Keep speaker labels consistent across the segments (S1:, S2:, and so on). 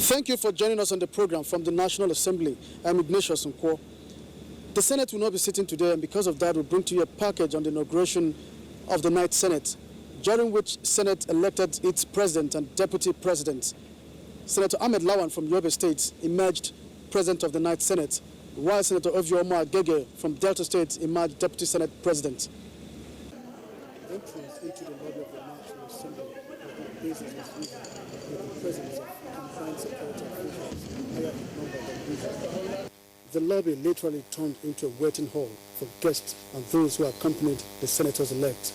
S1: Thank you for joining us on the program from the National Assembly. I'm Ignatius Nkwo. The Senate will not be sitting today, and because of that, we'll bring to you a package on the inauguration of the 9th Senate, during which Senate elected its president and deputy president. Senator Ahmed Lawan from Yobe State emerged president of the 9th Senate, while Senator Ovio Omar Agege from Delta State emerged deputy Senate president. Entrance into the lobby of the National Assembly will be business as usual, with the presence of combined security officials higher in number than usual. The lobby literally turned into a waiting hall for guests and those who accompanied the senators-elect.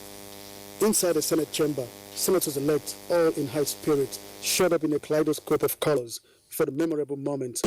S1: Inside the Senate chamber, senators-elect, all in high spirit, showed up in a kaleidoscope of colors for the memorable moment.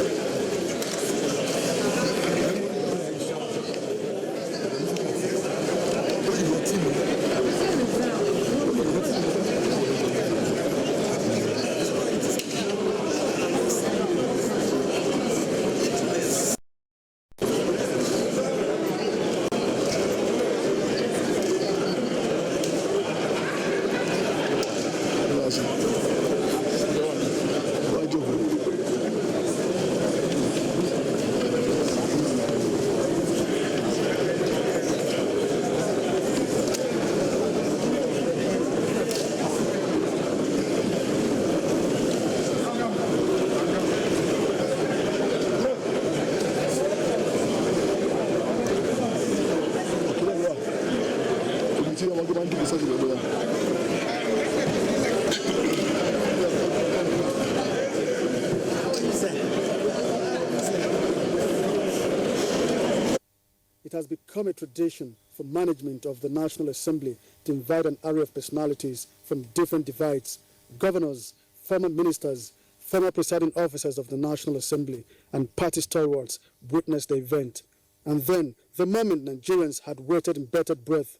S1: It has become a tradition for management of the National Assembly to invite an array of personalities from different divides: governors, former ministers, former presiding officers of the National Assembly, and party stalwarts witnessed the event. And then, the moment Nigerians had waited in bated breath,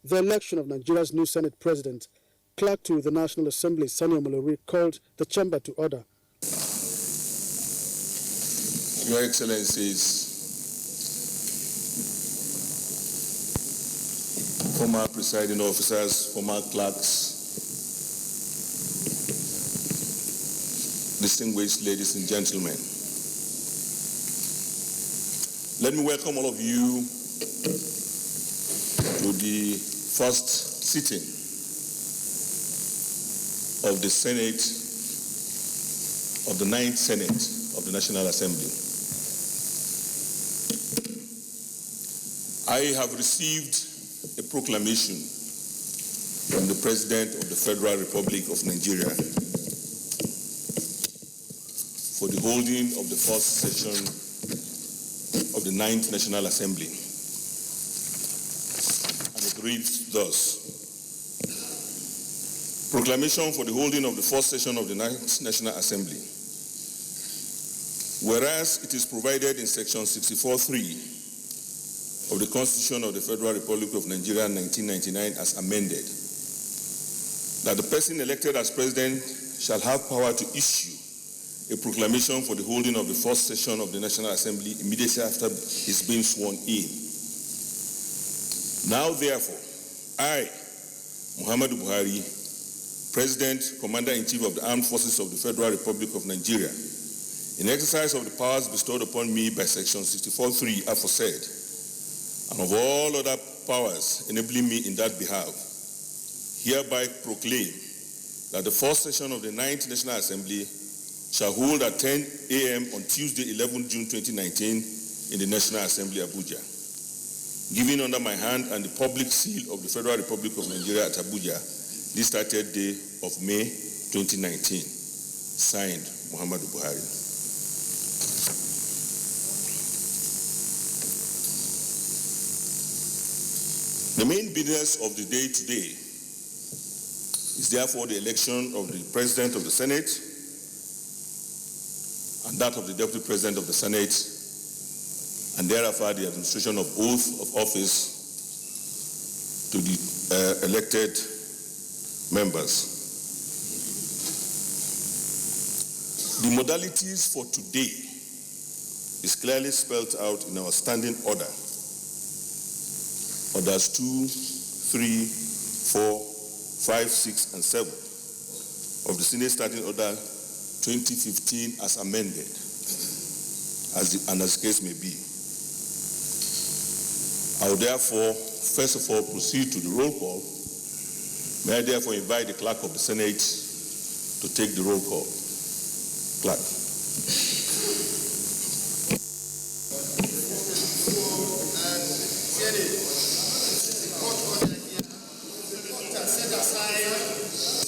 S1: the election of Nigeria's new Senate President, Clerk to the National Assembly, Sani Omolori, called the chamber to order.
S2: Your Excellencies, former presiding officers, former clerks, distinguished ladies and gentlemen, let me welcome all of you to the first sitting of the Senate, of the 9th Senate of the National Assembly. I have received a proclamation from the President of the Federal Republic of Nigeria for the holding of the first session of the 9th National Assembly. And it reads thus: Proclamation for the holding of the first session of the 9th National Assembly. Whereas it is provided in section 64(3) of the Constitution of the Federal Republic of Nigeria 1999 as amended, that the person elected as president shall have power to issue a proclamation for the holding of the first session of the National Assembly immediately after his being sworn in. Now, therefore, I, Muhammadu Buhari, President, Commander-in-Chief of the Armed Forces of the Federal Republic of Nigeria, in exercise of the powers bestowed upon me by section 64(3) aforesaid, and of all other powers enabling me in that behalf, hereby proclaim that the first session of the 9th National Assembly shall hold at 10 a.m. on Tuesday, 11 June 2019 in the National Assembly, Abuja. Giving under my hand and the public seal of the Federal Republic of Nigeria at Abuja this 30th day of May 2019. Signed, Muhammadu Buhari. The main business of the day today is therefore the election of the President of the Senate and that of the Deputy President of the Senate, and thereafter the administration of oath of office to the elected members. The modalities for today is clearly spelled out in our standing order. Orders 2, 3, 4, 5, 6, and 7 of the Senate Starting Order 2015 as amended, as the case may be. I will therefore, first of all, proceed to the roll call. May I therefore invite the Clerk of the Senate to take the roll call. Clerk.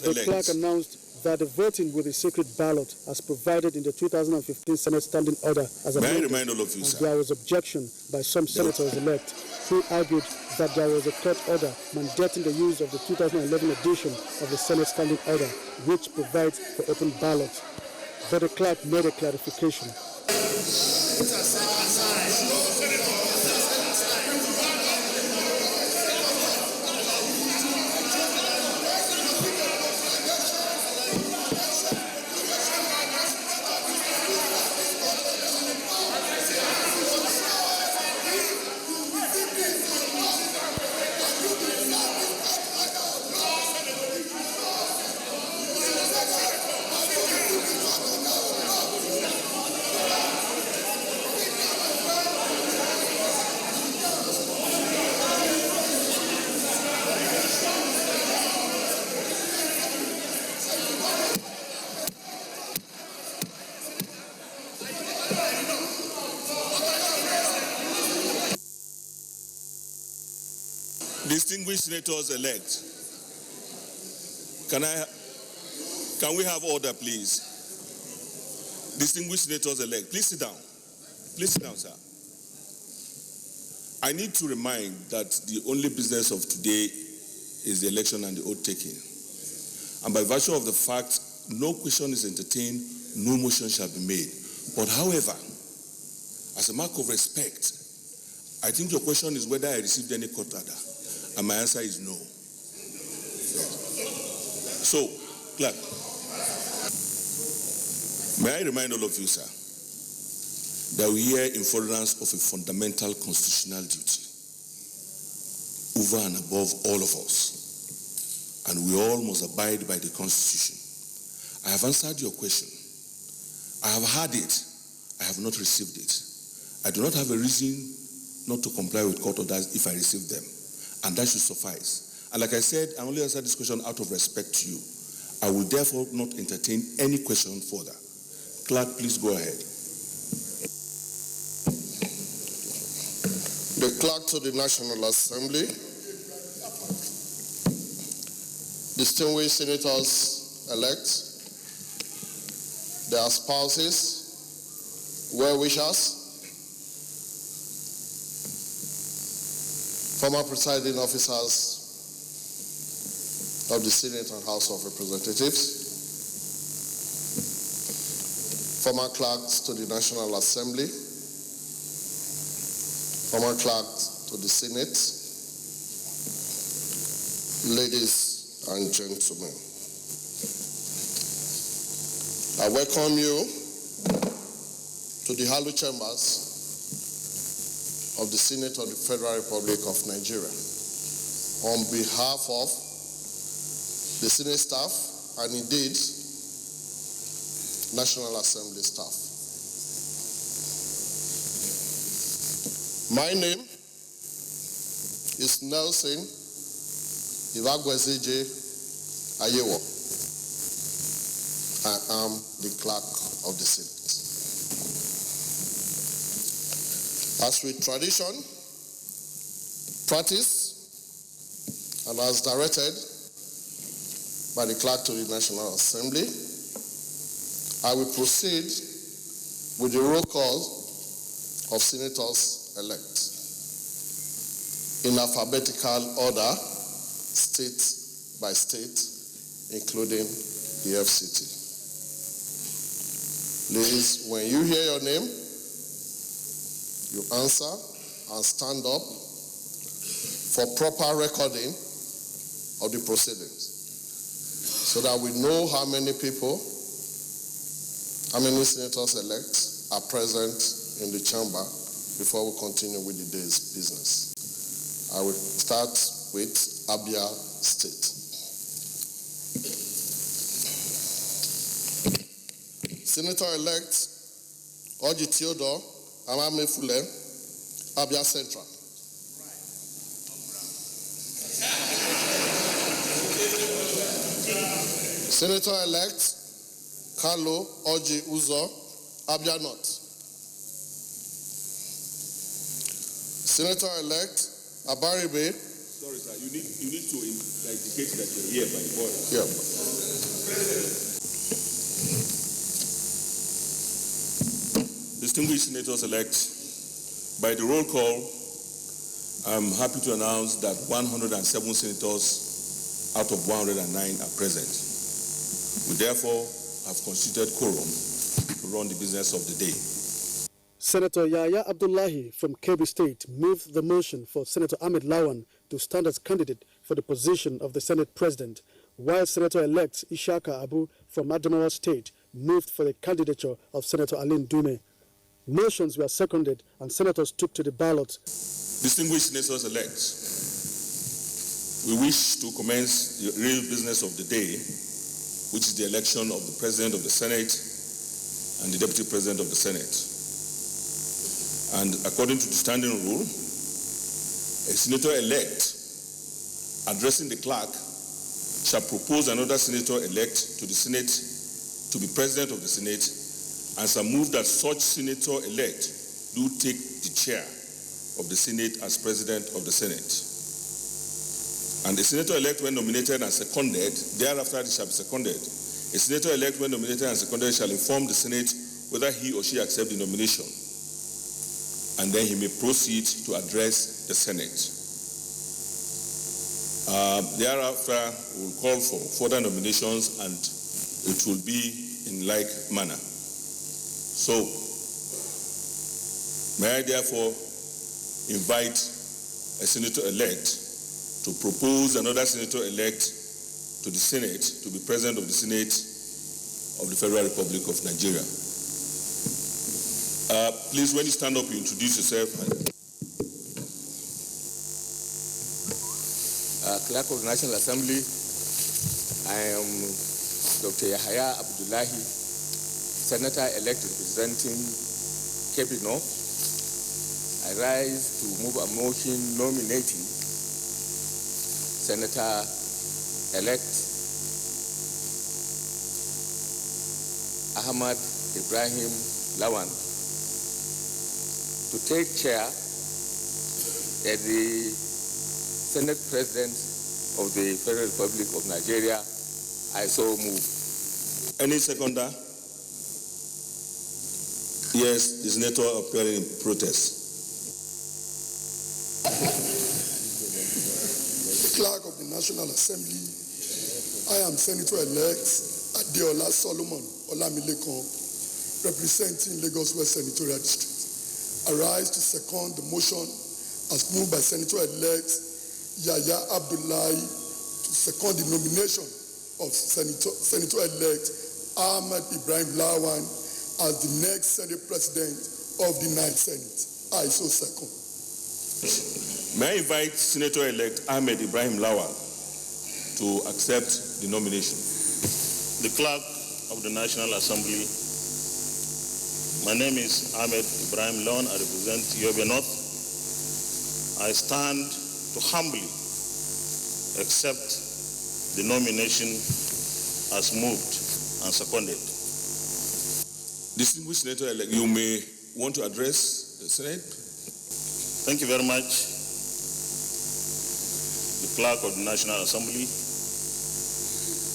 S1: The clerk announced that the voting with a secret ballot as provided in the 2015 Senate Standing Order as
S2: May I
S1: amended,
S2: remind all of you,
S1: and
S2: sir,
S1: there was objection by some senators-elect who argued that there was a court order mandating the use of the 2011 edition of the Senate Standing Order, which provides for open ballot. But the clerk made a clarification.
S2: Distinguished senators-elect, can we have order, please? Distinguished senators-elect, please sit down. Please sit down, sir. I need to remind that the only business of today is the election and the oath taking. And by virtue of the fact no question is entertained, no motion shall be made. But however, as a mark of respect, I think your question is whether I received any court order. And my answer is no. So, clerk, may I remind all of you, sir, that we are in furtherance of a fundamental constitutional duty over and above all of us, and we all must abide by the Constitution. I have answered your question. I have heard it. I have not received it. I do not have a reason not to comply with court orders if I receive them. And that should suffice. And like I said, I only answered this question out of respect to you. I will therefore not entertain any question further. Clerk, please go ahead.
S3: The Clerk to the National Assembly, distinguished senators-elect, their spouses, well-wishers, former presiding officers of the Senate and House of Representatives, former clerks to the National Assembly, former clerks to the Senate, ladies and gentlemen, I welcome you to the Hallowed Chambers of the Senate of the Federal Republic of Nigeria. On behalf of the Senate staff and indeed National Assembly staff. My name is Nelson Ivagwezije Ayewo. I am the Clerk of the Senate. As with tradition, practice, and as directed by the Clerk to the National Assembly, I will proceed with the roll call of senators-elect in alphabetical order, state by state, including the FCT. Ladies, when you hear your name, you answer and stand up for proper recording of the proceedings so that we know how many senators-elect are present in the chamber before we continue with the day's business. I will start with Abia State. Senator-elect Orji Theodore Amamefule, Abia Central. Senator-elect Carlo Orji Uzo, Abia North. Senator-elect Abaribe.
S2: Sorry, sir. You need to indicate that you're here by the board.
S3: Yeah.
S2: Distinguished senators-elect, by the roll call, I'm happy to announce that 107 senators out of 109 are present. We therefore have constituted quorum to run the business of the day.
S1: Senator Yahya Abdullahi from Kebbi State moved the motion for Senator Ahmed Lawan to stand as candidate for the position of the Senate President, while Senator-elect Ishaka Abu from Adamawa State moved for the candidature of Senator Alin Dume. Motions were seconded and senators took to the ballot.
S2: Distinguished senators-elect, we wish to commence the real business of the day, which is the election of the President of the Senate and the Deputy President of the Senate. And according to the standing rule, a senator-elect addressing the clerk shall propose another senator-elect to the Senate to be President of the Senate, and shall move that such senator-elect do take the chair of the Senate as President of the Senate. And the senator-elect, when nominated and seconded, thereafter it shall be seconded. A senator-elect, when nominated and seconded, shall inform the Senate whether he or she accepts the nomination, and then he may proceed to address the Senate. Thereafter, we will call for further nominations, and it will be in like manner. So, may I therefore invite a senator-elect to propose another senator-elect to the Senate to be President of the Senate of the Federal Republic of Nigeria. Please, when you stand up, you introduce yourself.
S4: Clerk of the National Assembly, I am Dr. Yahya Abdullahi, Senator-elect representing Kebbi North. I rise to move a motion nominating Senator-elect Ahmad Ibrahim Lawan to take chair as the Senate President of the Federal Republic of Nigeria. I so move.
S2: Any seconder? Yes, the senator appearing in protest.
S5: Clerk of the National Assembly, I am Senator-elect Adeola Solomon Olamilekon, representing Lagos West Senatorial District. I rise to second the motion as moved by Senator-elect Yahya Abdullahi to second the nomination of Senator-elect Ahmed Ibrahim Lawan as the next Senate President of the 9th Senate. I so second.
S2: May I invite Senator-elect Ahmed Ibrahim Lawan to accept the nomination.
S6: The Clerk of the National Assembly, my name is Ahmed Ibrahim Lawan. I represent Yobe North. I stand to humbly accept the nomination as moved and seconded.
S2: Distinguished Senator-elect, you may want to address the Senate.
S6: Thank you very much. The Clerk of the National Assembly.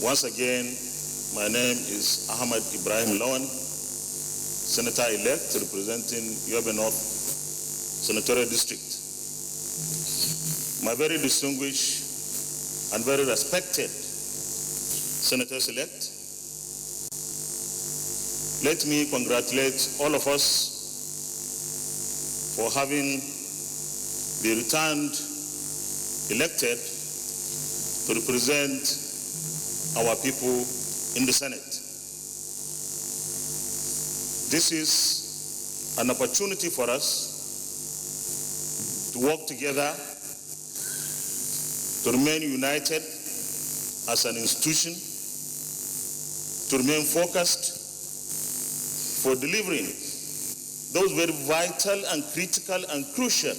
S6: Once again, my name is Ahmad Ibrahim Lawan, Senator-elect representing Yobe North Senatorial District. My very distinguished and very respected senators-elect, let me congratulate all of us for having been returned elected to represent our people in the Senate. This is an opportunity for us to work together, to remain united as an institution, to remain focused for delivering those very vital and critical and crucial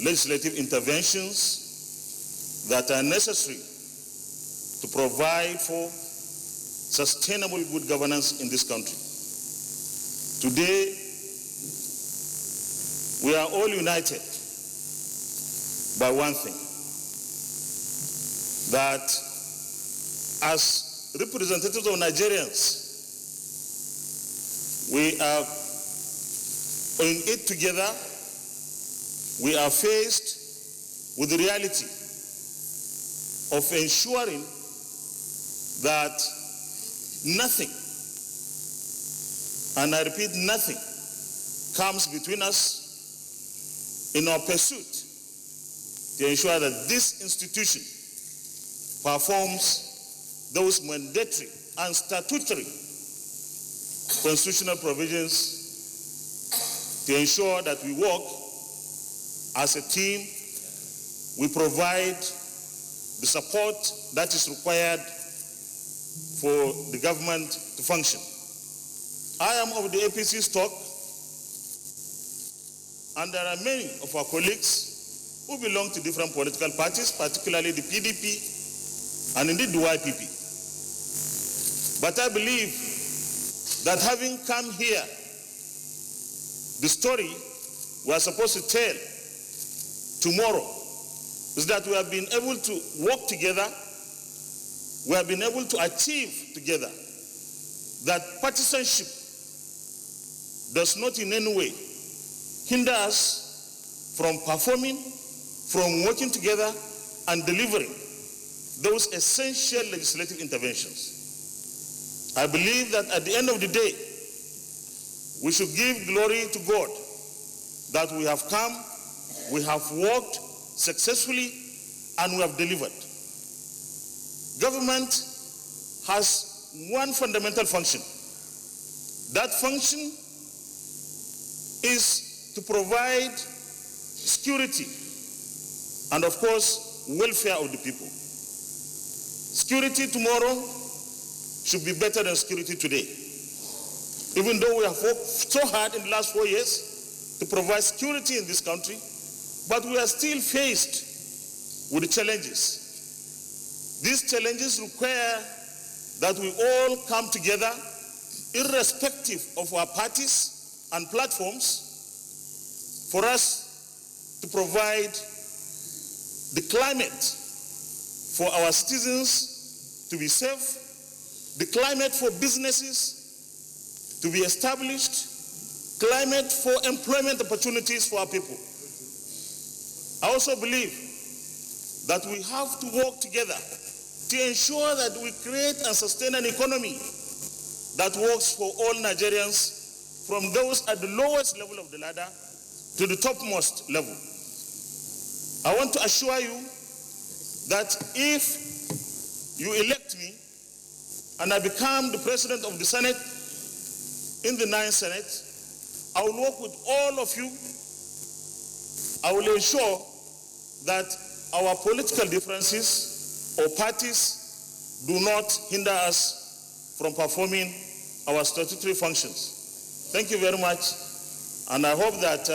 S6: legislative interventions that are necessary to provide for sustainable good governance in this country. Today, we are all united by one thing, that as representatives of Nigerians, we are in it together. We are faced with the reality of ensuring that nothing, and I repeat, nothing, comes between us in our pursuit to ensure that this institution performs those mandatory and statutory constitutional provisions to ensure that we work as a team, we provide the support that is required for the government to function. I am of the APC stock, and there are many of our colleagues who belong to different political parties, particularly the PDP and indeed the YPP. But I believe that having come here, the story we are supposed to tell tomorrow is that we have been able to work together, we have been able to achieve together that partisanship does not in any way hinder us from performing, from working together and delivering those essential legislative interventions. I believe that at the end of the day, we should give glory to God that we have come, we have worked successfully, and we have delivered. Government has one fundamental function. That function is to provide security and, of course, welfare of the people. Security tomorrow should be better than security today. Even though we have worked so hard in the last 4 years to provide security in this country, but we are still faced with challenges. These challenges require that we all come together, irrespective of our parties and platforms, for us to provide the climate for our citizens to be safe, the climate for businesses to be established, climate for employment opportunities for our people. I also believe that we have to work together to ensure that we create and sustain an economy that works for all Nigerians, from those at the lowest level of the ladder to the topmost level. I want to assure you that if you elect me and I become the president of the Senate in the 9th Senate, I will work with all of you. I will ensure that our political differences or parties do not hinder us from performing our statutory functions. Thank you very much, and I hope that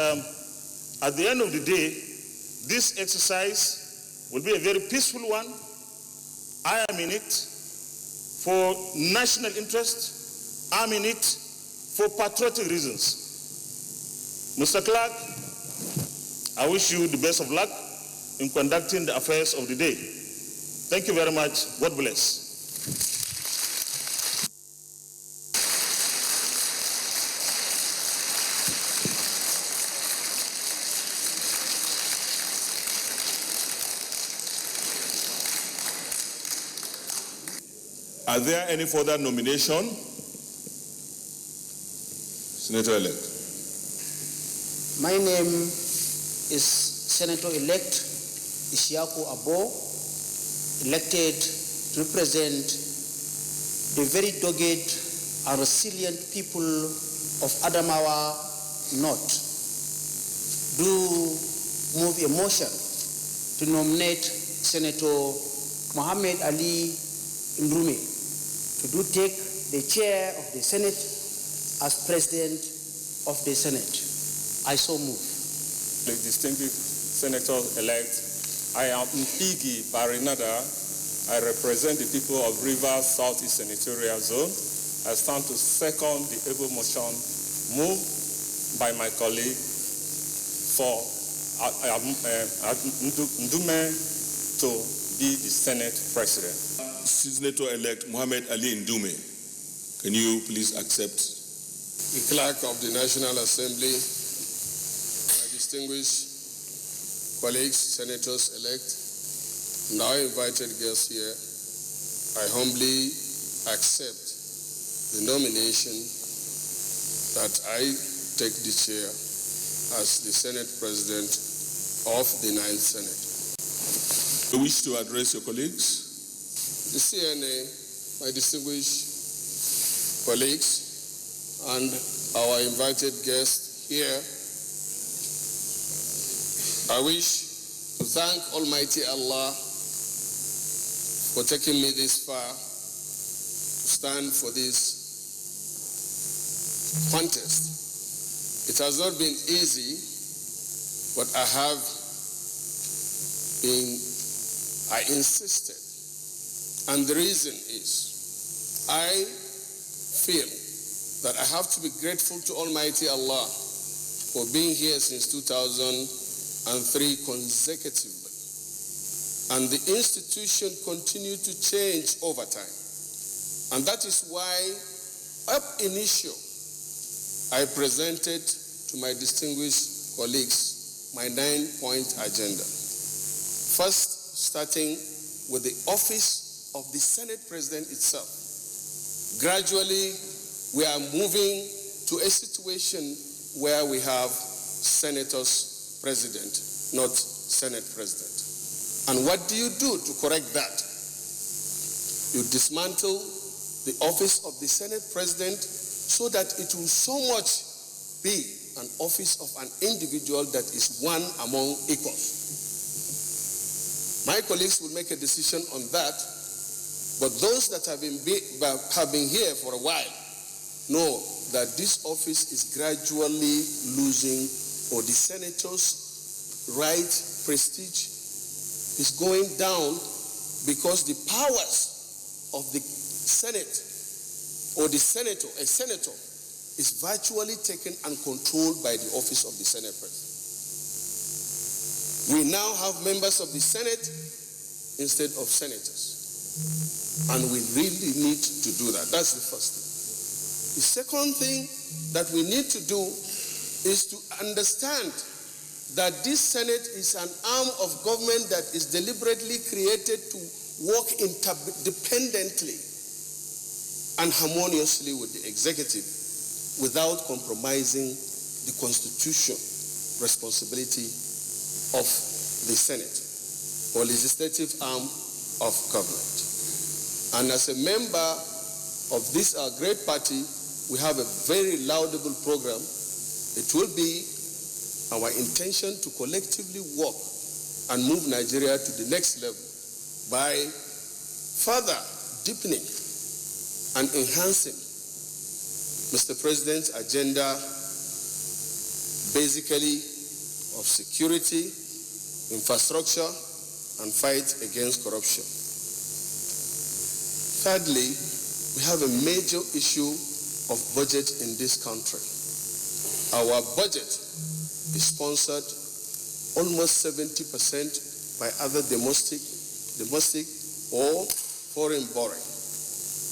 S6: at the end of the day, this exercise will be a very peaceful one. I am in it for national interest. I'm in it for patriotic reasons. Mr. Clerk, I wish you the best of luck in conducting the affairs of the day. Thank you very much. God bless.
S2: Are there any further nomination? Senator-elect.
S7: My name is Senator-elect Isiaku Abo, elected to represent the very dogged and resilient people of Adamawa North. Do move a motion to nominate Senator Mohammed Ali Ndrume to take the chair of the Senate as President of the Senate. I so move.
S4: The distinguished Senator-elect, I am Mpigi Barinada. I represent the people of Rivers Southeast Senatorial Zone. I stand to second the able motion moved by my colleague for Ndume to be the Senate President.
S2: Senator-elect Mohammed Ali Ndume, can you please accept?
S3: The Clerk of the National Assembly, my distinguished colleagues, senators-elect, and our invited guests here, I humbly accept the nomination that I take the chair as the Senate President of the 9th Senate.
S2: You wish to address your colleagues?
S3: The CNA, my distinguished colleagues, and our invited guests here, I wish to thank Almighty Allah for taking me this far to stand for this contest. It has not been easy, but I insisted. And the reason is, I feel that I have to be grateful to Almighty Allah for being here since 2003 consecutively. And the institution continued to change over time. And that is why, ab initio, I presented to my distinguished colleagues my 9-point agenda. First, starting with the office of the Senate President itself. Gradually, we are moving to a situation where we have Senators President, not Senate President. And what do you do to correct that? You dismantle the office of the Senate President so that it will so much be an office of an individual that is one among equals. My colleagues will make a decision on that, but those that have been here for a while know that this office is gradually losing, or the senators' right, prestige, is going down because the powers of the Senate or the senator, a senator, is virtually taken and controlled by the office of the Senate President. We now have members of the Senate instead of senators. And we really need to do that. That's the first thing. The second thing that we need to do is to understand that this Senate is an arm of government that is deliberately created to work interdependently and harmoniously with the executive without compromising the constitutional responsibility of the Senate or legislative arm of government. And as a member of this our great party, we have a very laudable program. It will be our intention to collectively work and move Nigeria to the next level by further deepening and enhancing Mr. President's agenda, basically of security, infrastructure, and fight against corruption. Thirdly, we have a major issue of budget in this country. Our budget is sponsored almost 70% by other domestic or foreign borrowing.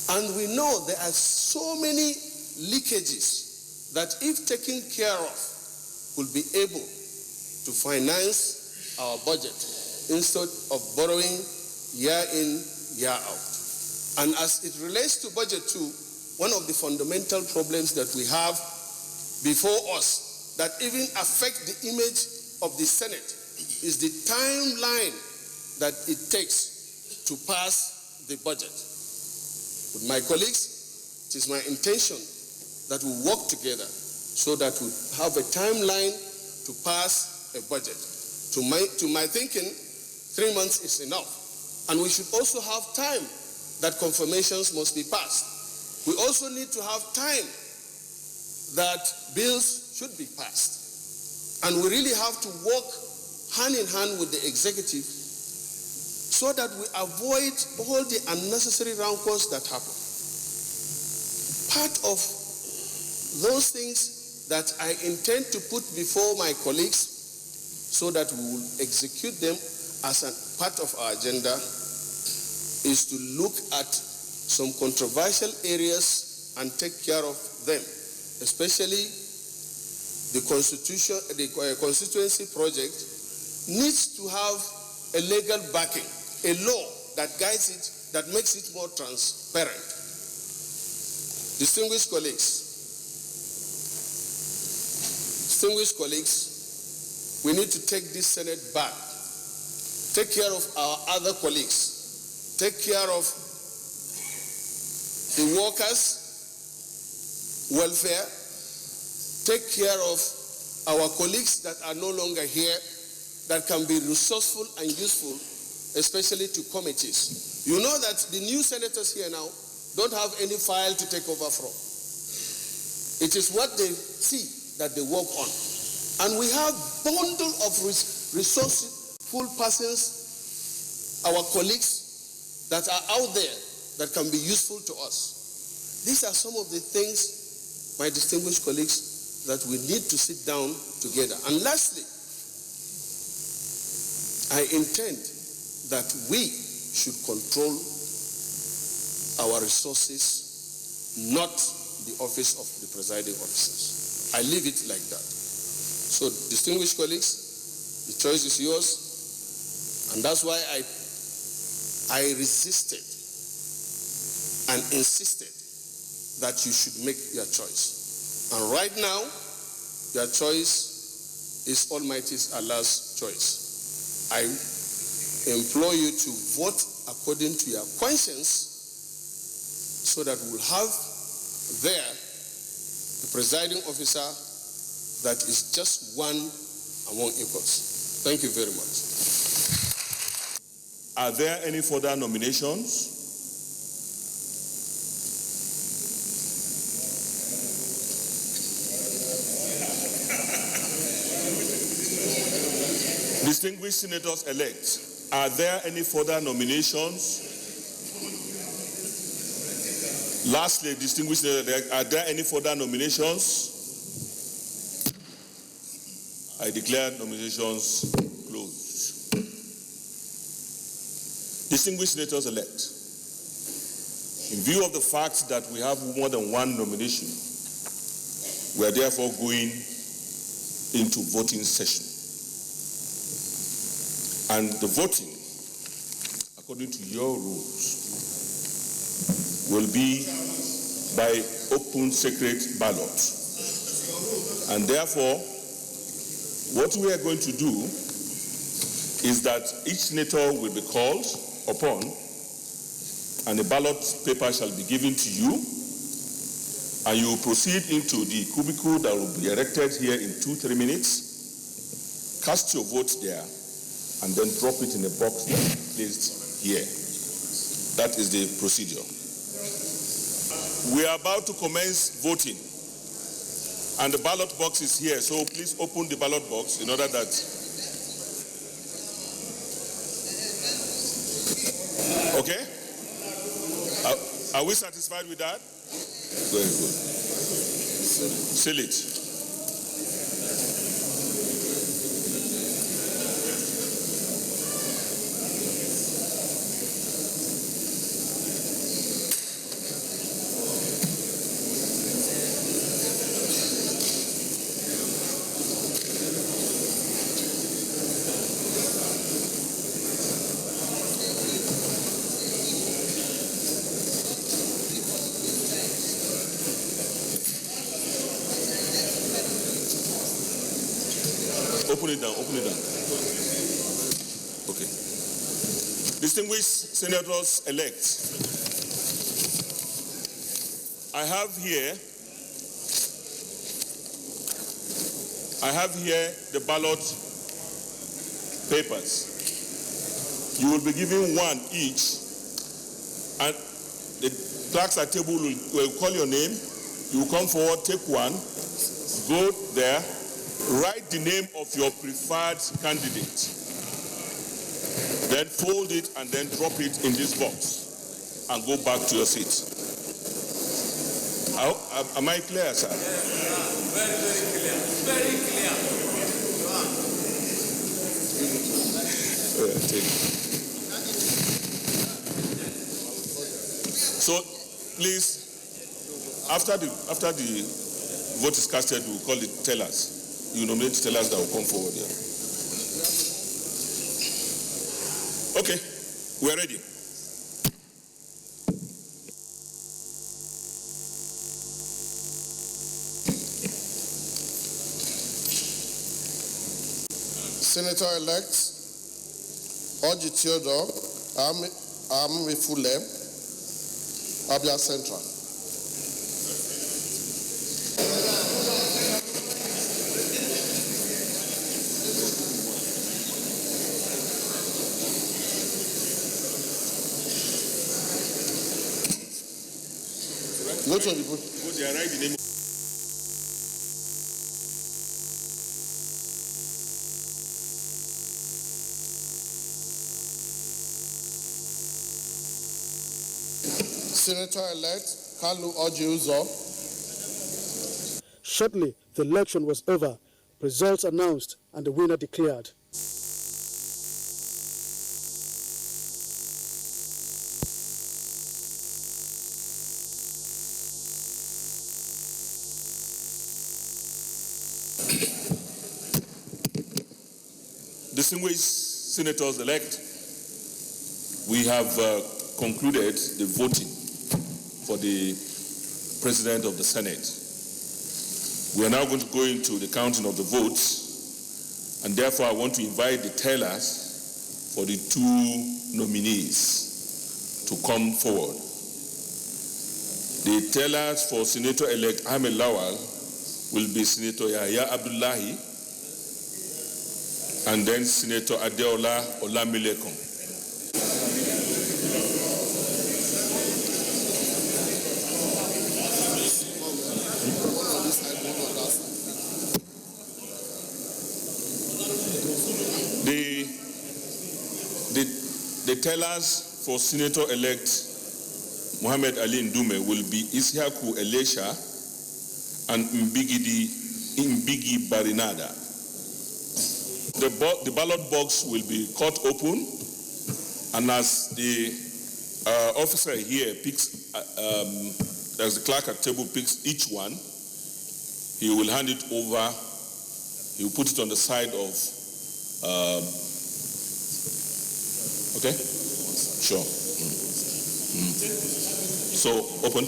S3: And we know there are so many leakages that if taken care of, will be able to finance our budget instead of borrowing year in, year out. And as it relates to budget too, one of the fundamental problems that we have before us that even affect the image of the Senate is the timeline that it takes to pass the budget. With my colleagues, it is my intention that we work together so that we have a timeline to pass a budget. To my thinking, 3 months is enough. And we should also have time that confirmations must be passed. We also need to have time that bills should be passed. And we really have to work hand in hand with the executive so that we avoid all the unnecessary rancors that happen. Part of those things that I intend to put before my colleagues so that we will execute them as a part of our agenda is to look at some controversial areas and take care of them, especially the constituency project needs to have a legal backing, a law that guides it, that makes it more transparent. Distinguished colleagues, we need to take this Senate back, take care of our other colleagues, take care of the workers' welfare, take care of our colleagues that are no longer here, that can be resourceful and useful, especially to committees. You know that the new senators here now don't have any file to take over from. It is what they see that they work on. And we have bundle of resourceful persons, our colleagues that are out there that can be useful to us. These are some of the things, my distinguished colleagues, that we need to sit down together. And lastly, I intend that we should control our resources, not the office of the presiding officers. I leave it like that. So, distinguished colleagues, the choice is yours, and that's why I resisted and insisted that you should make your choice. And right now, your choice is Almighty Allah's choice. I implore you to vote according to your conscience so that we'll have there the presiding officer that is just one among equals. Thank you very much.
S2: Are there any further nominations? Distinguished senators-elect, are there any further nominations? Lastly, distinguished senators-elect, are there any further nominations? I declare nominations closed. Distinguished senators-elect, in view of the fact that we have more than one nomination, we are therefore going into voting session. And the voting, according to your rules, will be by open secret ballot. And therefore, what we are going to do is that each senator will be called upon and a ballot paper shall be given to you, and you will proceed into the cubicle that will be erected here in 2-3 minutes. Cast your vote there and then drop it in a box that is placed here. That is the procedure. We are about to commence voting, and the ballot box is here, so please open the ballot box in order that... Okay? Are we satisfied with that? Very good. Seal it. Open it down. Okay. Distinguished senators-elect, I have here the ballot papers. You will be given one each, and the clerks at table will call your name, you come forward, take one, go there, write the name of your preferred candidate, then fold it and then drop it in this box and go back to your seat. Am I clear, sir?
S8: Very, very clear. Very clear.
S2: So, please, after the vote is casted, we'll call it tellers. You nominate tellers that will come forward here. Okay, we're ready.
S3: Senator-elect Orji Theodore Amifule, Abia Central. Which one you put?
S2: Go there, write the name.
S3: Senator-elect Kalu Orji Uzor.
S1: Shortly, the election was over, results announced, and the winner declared.
S2: Distinguished senators-elect, we have concluded the voting for the President of the Senate. We are now going to go into the counting of the votes, and therefore I want to invite the tellers for the two nominees to come forward. The tellers for Senator-elect Ahmed Lawal will be Senator Yahya Abdullahi and then Senator Adeola Olamilekong. The tellers for Senator-elect Mohammed Ali Ndume will be Isiaku Elisha and Mbigi Barinada. The ballot box will be cut open, and as the officer here picks, as the clerk at table picks each one, he will hand it over, he will put it on the side of, okay? Sure. So, open.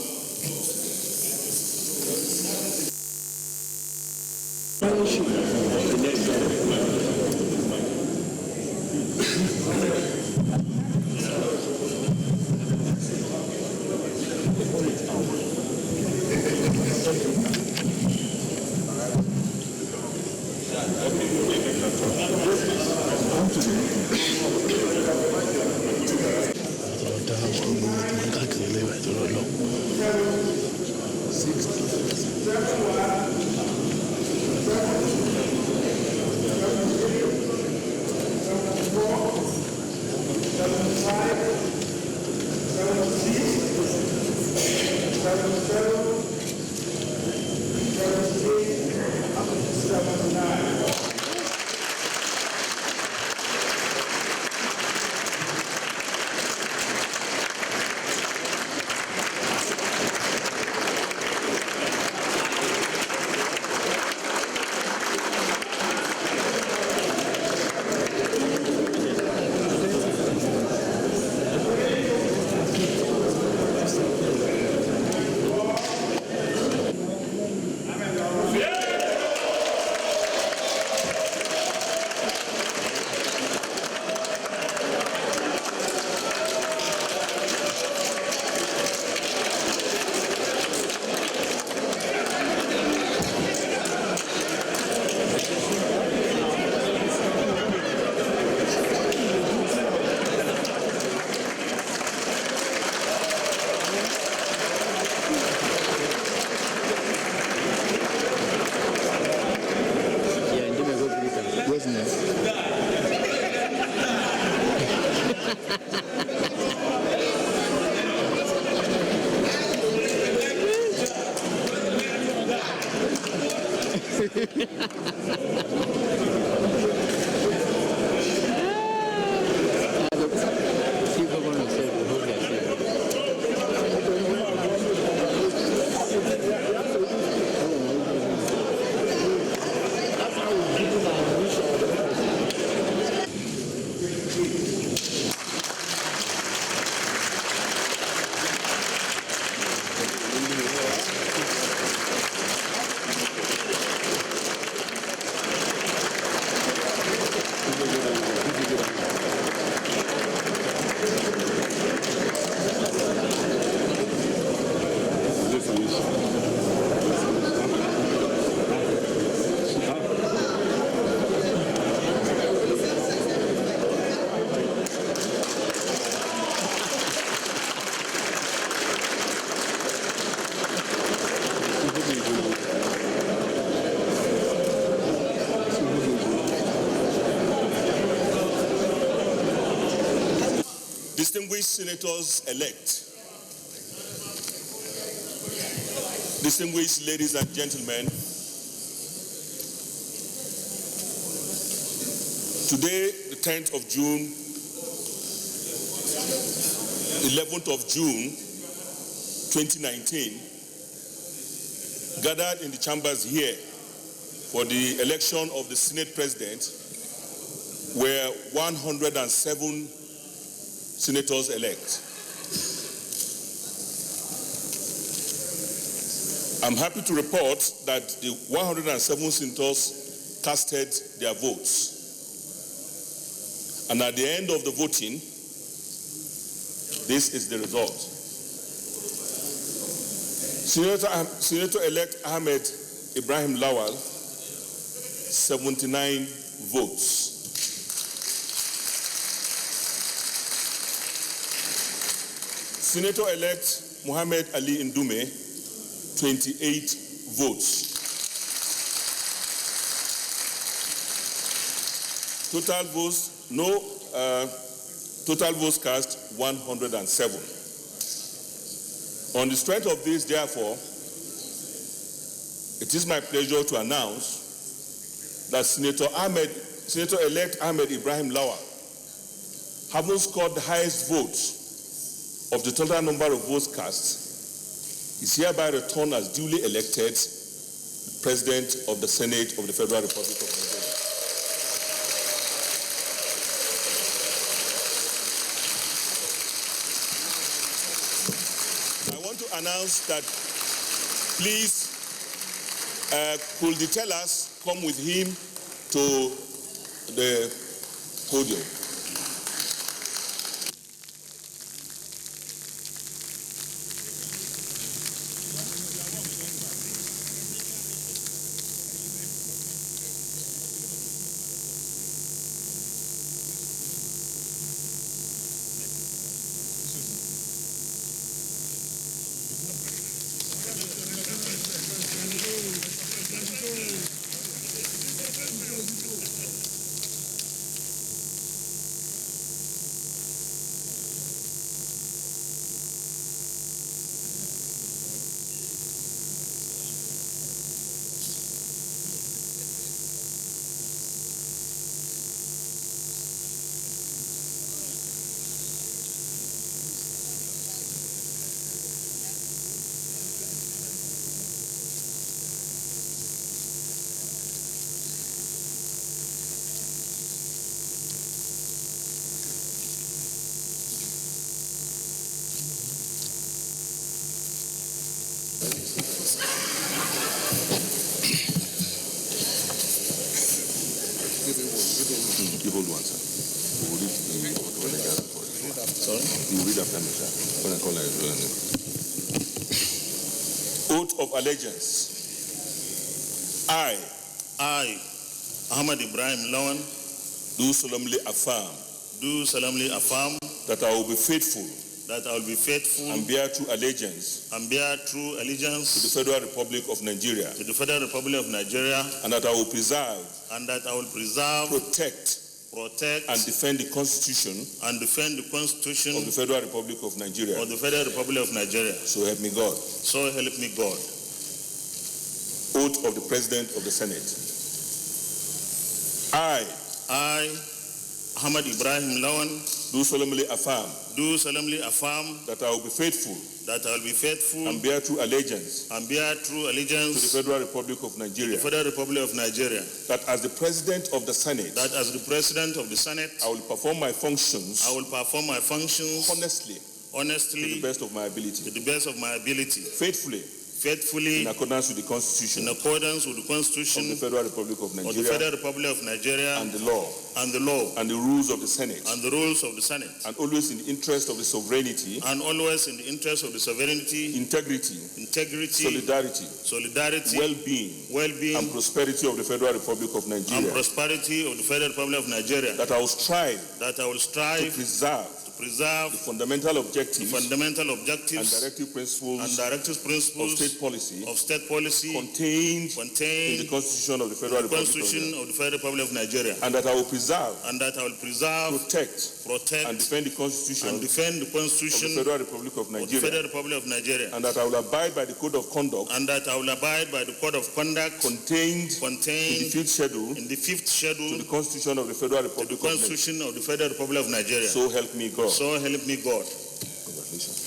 S2: Distinguished senators-elect, distinguished ladies and gentlemen, today, the 10th of June, 11th of June, 2019, gathered in the chambers here for the election of the Senate President were 107 senators-elect. I'm happy to report that the 107 senators casted their votes. And at the end of the voting, this is the result. Senator-elect Ahmed Ibrahim Lawal, 79 votes. Senator-elect Muhammad Ali Ndume, 28 votes. Total votes cast, 107. On the strength of this, therefore, it is my pleasure to announce that Senator-elect Ahmed Ibrahim Lawal, having scored the highest votes of the total number of votes cast, is hereby returned as duly elected President of the Senate of the Federal Republic of Nigeria. I want to announce that, please, could the tellers come with him to the podium? You hold one, sir. You will read Sorry? You will read after me, sir. When I call it. Oath of allegiance. I, Ahmed Ibrahim Lawan, do solemnly affirm that I will be faithful and bear true allegiance to the Federal Republic of Nigeria, and that I will preserve, protect, and defend the Constitution of the Federal Republic of Nigeria. So help me God. vote of the President of the Senate. I,
S6: Ahmad Ibrahim Lawan,
S2: do solemnly affirm
S6: that
S2: that I will be faithful
S6: I will be faithful
S2: and bear true allegiance
S6: and bear true
S2: to
S6: allegiance
S2: the Federal Republic of Nigeria,
S6: to the Federal Republic of Nigeria,
S2: that as the President of the Senate,
S6: that as the President of the Senate,
S2: I will perform my functions honestly,
S6: honestly,
S2: to the best of my ability,
S6: faithfully,
S2: in accordance with the Constitution
S6: in accordance with the
S2: of
S6: Constitution
S2: the Federal Republic of
S6: of the
S2: Nigeria
S6: Federal Republic of Nigeria
S2: and the law
S6: and the law
S2: and the rules of the Senate,
S6: and the rules of the Senate,
S2: and always in the interest of the sovereignty,
S6: and always in the interest of the sovereignty,
S2: integrity, solidarity, well-being, and prosperity of the Federal Republic of Nigeria. That I will strive to preserve the fundamental objectives and directive principles of state policy contained in the Constitution of the Federal Republic of Nigeria. And that I will preserve, protect, and defend the Constitution of the Federal Republic of Nigeria. And that I will abide by the Code of Conduct contained in the fifth schedule to the Constitution of the Federal Republic of Nigeria. So help me God.
S6: So help me God.
S2: Congratulations.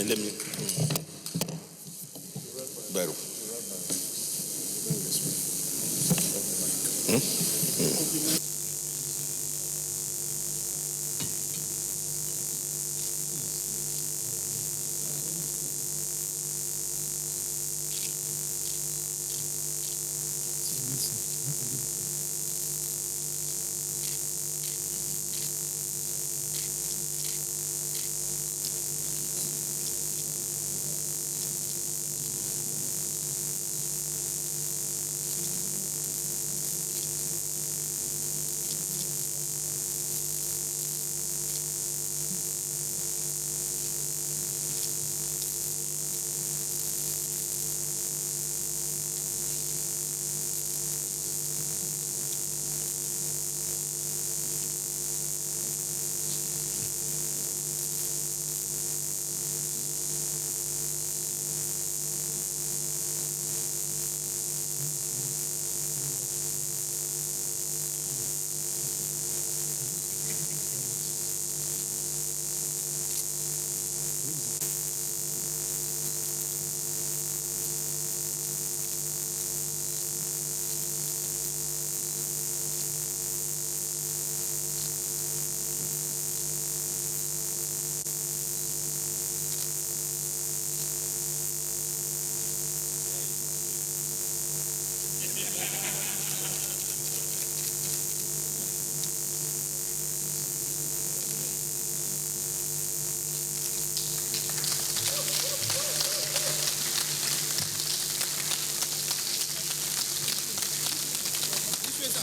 S6: Let me.
S2: Baru.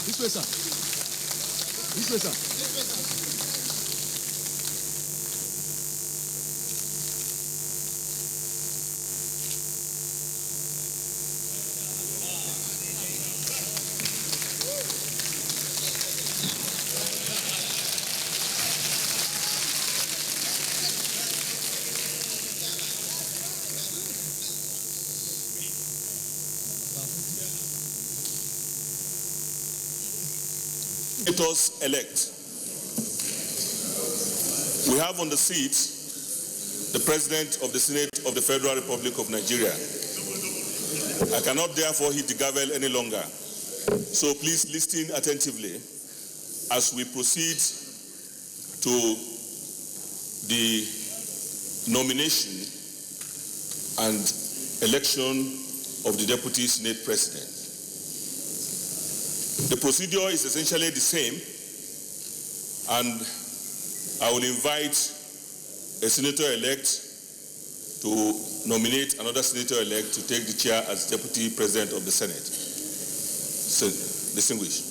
S9: This way, sir. This way, sir.
S2: Senators elect. We have on the seat the President of the Senate of the Federal Republic of Nigeria. I cannot therefore hit the gavel any longer. So please listen attentively as we proceed to the nomination and election of the Deputy Senate President. The procedure is essentially the same, and I will invite a senator-elect to nominate another senator-elect to take the chair as Deputy President of the Senate. So, distinguished.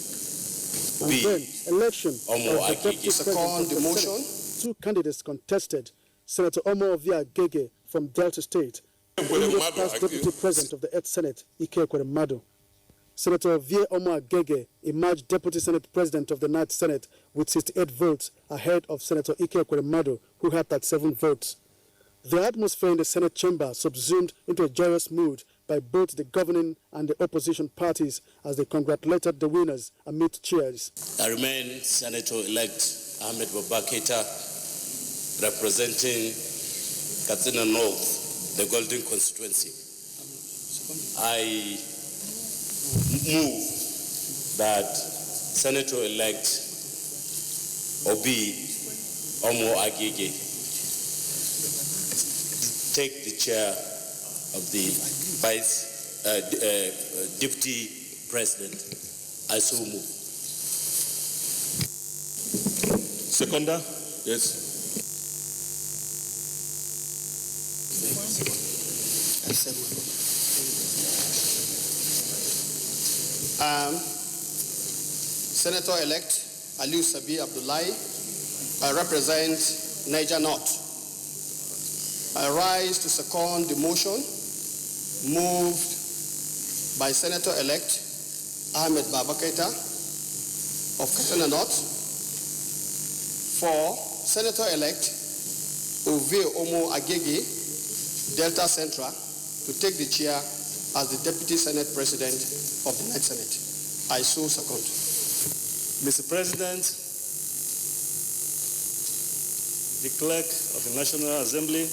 S1: And then, election of the Deputy President of the Senate. Two candidates contested. Senator Omo Ovia Agege from Delta State, and the past Deputy President of the 8th Senate, Ike Ekweremadu. Senator Vie Omo Agege emerged Deputy Senate President of the Ninth Senate with 68 votes ahead of Senator Ike Ekweremadu, who had 37 votes. The atmosphere in the Senate chamber subsumed into a joyous mood by both the governing and the opposition parties as they congratulated the winners amid cheers.
S10: I remain Senator-elect Ahmed Baba Keita, representing Katsina North, the Golden Constituency. I move that Senator-elect Obi Omo Agege take the chair of the Deputy President. I so move.
S2: Seconder? Yes.
S11: Senator-elect Aliu Sabi Abdullahi. I represent Niger North. I rise to second the motion moved by Senator-elect Ahmed Baba Keita of Katsina North for Senator-elect Ovie Omo Agege, Delta Central, to take the chair as the Deputy Senate President of the Ninth Senate. I so second.
S12: Mr. President, the Clerk of the National Assembly,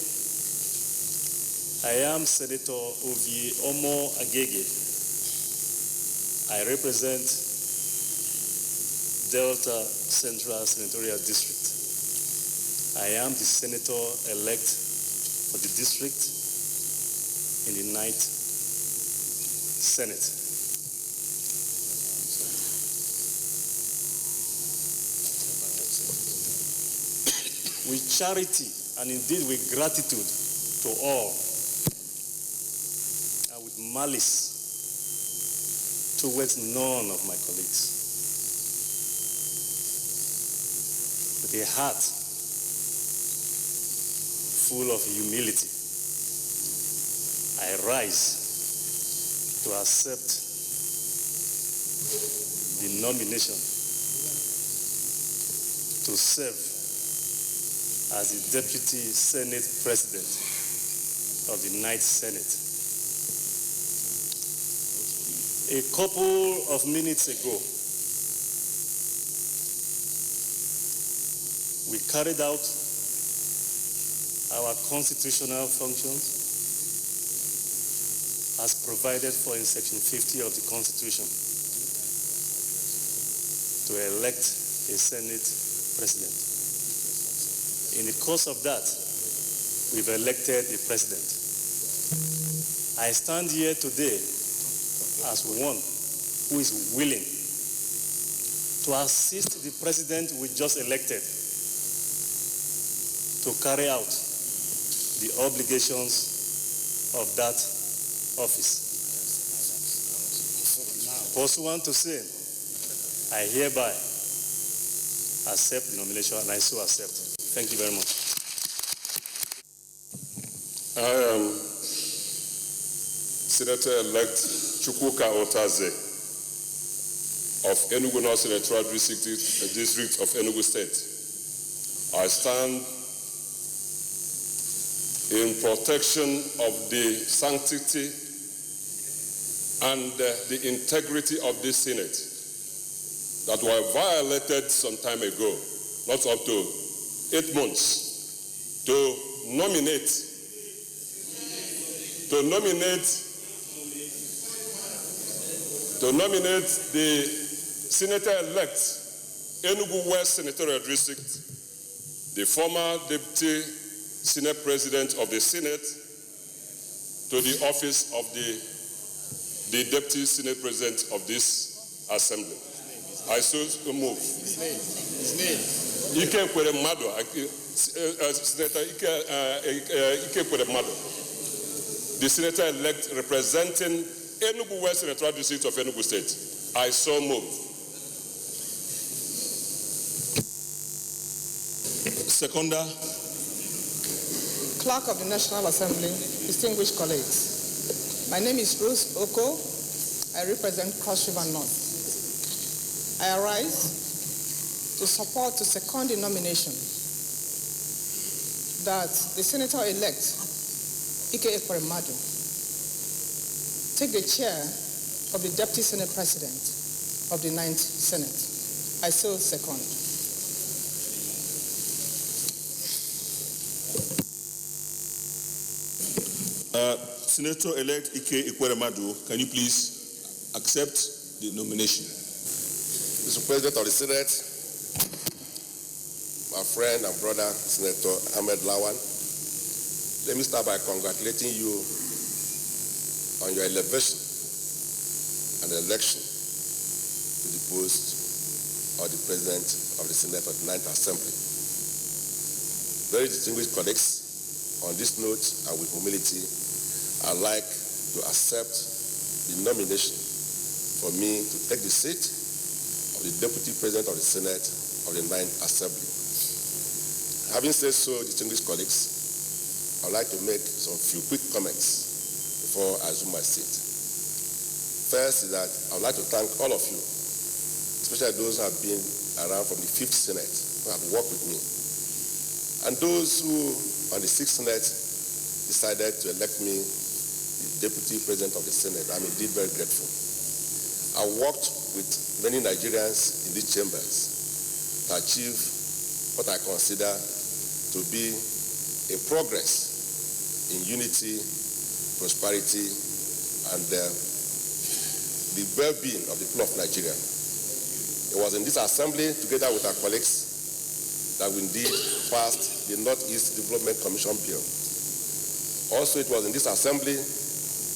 S12: I am Senator Ovie Omo Agege. I represent Delta Central Senatorial District. I am the Senator-elect for the district in the Ninth Senate. With charity and indeed with gratitude to all, and with malice towards none of my colleagues, with a heart full of humility, I rise to accept the nomination to serve as the Deputy Senate President of the Ninth Senate. A couple of minutes ago, we carried out our constitutional functions as provided for in Section 50 of the Constitution to elect a Senate President. In the course of that, we've elected a president. I stand here today as one who is willing to assist the president we just elected to carry out the obligations of that office. Pursuant to saying, I hereby accept the nomination, and I so accept. Thank you very much.
S2: I am Senator-elect Chukwuka Otaze of Enugu North Senatorial District of Enugu State. I stand in protection of the sanctity and the integrity of this Senate that were violated some time ago, not up to 8 months, to nominate the Senator-elect Enugu West Senatorial District, the former Deputy Senate President of the Senate, to the office of the Deputy Senate President of this Assembly. I so move. Ike Ekweremadu, Senator Ike Ekweremadu, the Senator-elect representing Enugu West Senatorial District of Enugu State. I so move. Seconder.
S13: Clerk of the National Assembly, distinguished colleagues. My name is Rose Oko. I I represent Cross River North. I arise to second the nomination that the Senator-elect Ike Ekweremadu take the chair of the Deputy Senate President of the 9th Senate. I so second.
S2: Senator-elect Ike Ekweremadu, can you please accept the nomination?
S3: Mr. President of the Senate, my friend and brother, Senator Ahmed Lawan, let me start by congratulating you on your elevation and election to the post of the President of the Senate of the 9th Assembly. Very distinguished colleagues, on this note and with humility, I'd like to accept the nomination for me to take the seat of the Deputy President of the Senate of the 9th Assembly. Having said so, distinguished colleagues, I'd like to make some few quick comments before I assume my seat. First is that I'd like to thank all of you, especially those who have been around from the 5th Senate, who have worked with me, and those who on the 6th Senate decided to elect me the Deputy President of the Senate. I'm indeed very grateful. I worked with many Nigerians in these chambers to achieve what I consider to be a progress in unity, prosperity, and the well-being of the people of Nigeria. It was in this assembly, together with our colleagues, that we indeed passed the Northeast Development Commission Bill. Also, it was in this assembly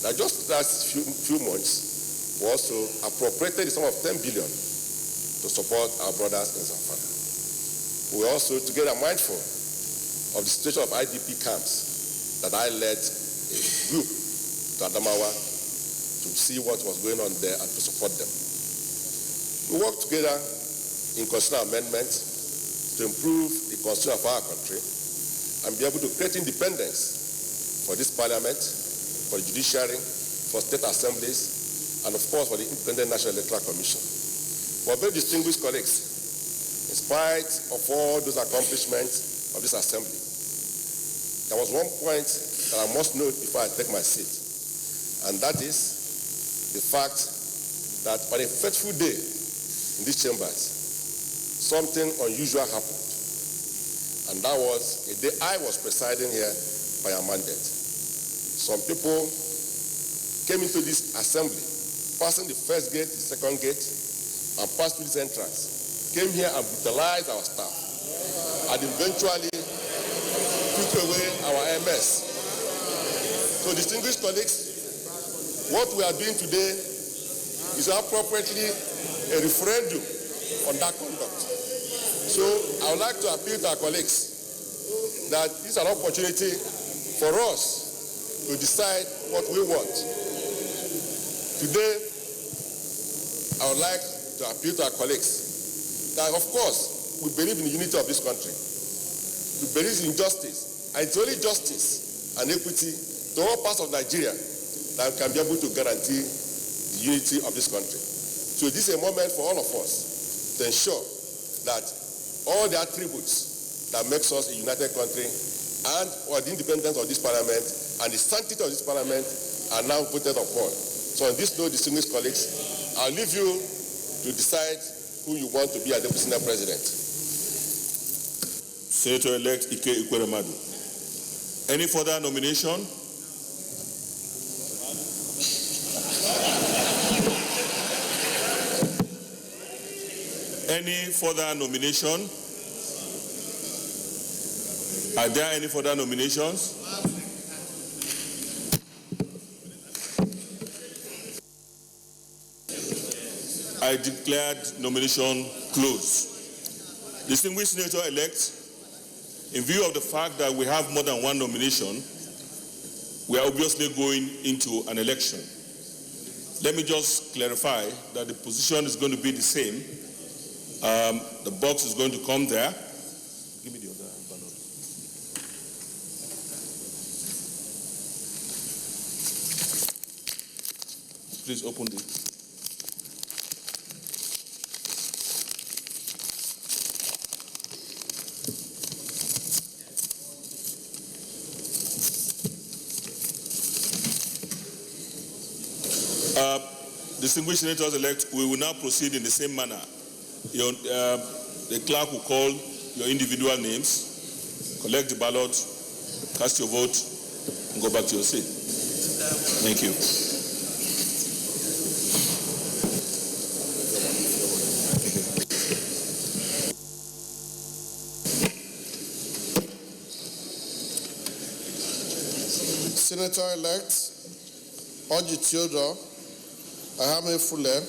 S3: that just last few months we also appropriated the sum of 10 billion to support our brothers in Zamfara. We were also together mindful of the situation of IDP camps that I led a group to Adamawa to see what was going on there and to support them. We worked together in constitutional amendments to improve the constitution of our country and be able to create independence for this parliament, for the judiciary, for state assemblies, and of course for the Independent National Electoral Commission. For very distinguished colleagues, in spite of all those accomplishments of this assembly, there was one point that I must note before I take my seat, and that is the fact that on a fateful day in these chambers, something unusual happened, and that was a day I was presiding here by a mandate. Some people came into this assembly, passing the first gate, the second gate, and passed through this entrance, came here and brutalized our staff, and eventually took away our MS. So, distinguished colleagues, what we are doing today is appropriately a referendum on that conduct. So, I would like to appeal to our colleagues that this is an opportunity for us to decide what we want. Today, I would like to appeal to our colleagues that, of course, we believe in the unity of this country. We believe in justice, and it's only justice and equity to all parts of Nigeria that can be able to guarantee the unity of this country. So this is a moment for all of us to ensure that all the attributes that makes us a united country and or the independence of this parliament and the sanctity of this parliament are now voted upon. So on this note, distinguished colleagues, I'll leave you to decide who you want to be a Deputy Senate President.
S2: Senator-elect Ike Ekweremadu. Any further nomination? Any further nomination? Are there any further nominations? I declared nomination closed. Distinguished Senator-elect, in view of the fact that we have more than one nomination, we are obviously going into an election. Let me just clarify that the position is going to be the same. The box is going to come there. Give me the other ballot. Please open it. Distinguished senators-elect, we will now proceed in the same manner. The clerk will call your individual names, collect the ballot, cast your vote, and go back to your seat. Thank you.
S3: Senator-elect Orji Theodore Ahame Fule,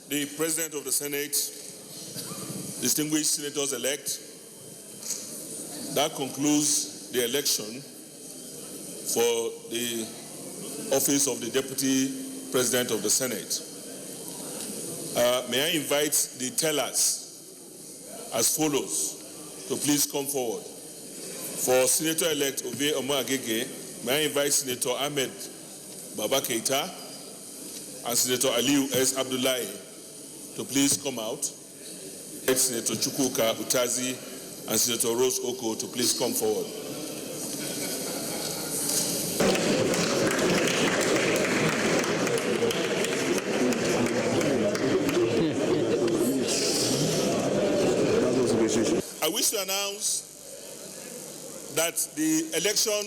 S2: the President of the Senate, distinguished senators-elect, that concludes the election for the office of the Deputy President of the Senate. May I invite the tellers as follows to please come forward. For Senator-elect Ovie Omo Agege, may I invite Senator Ahmed Baba Keita and Senator Aliu S. Abdullahi to please come out. Senator Chukwuka Utazi and Senator Rose Oko to please come forward. I wish to announce that the election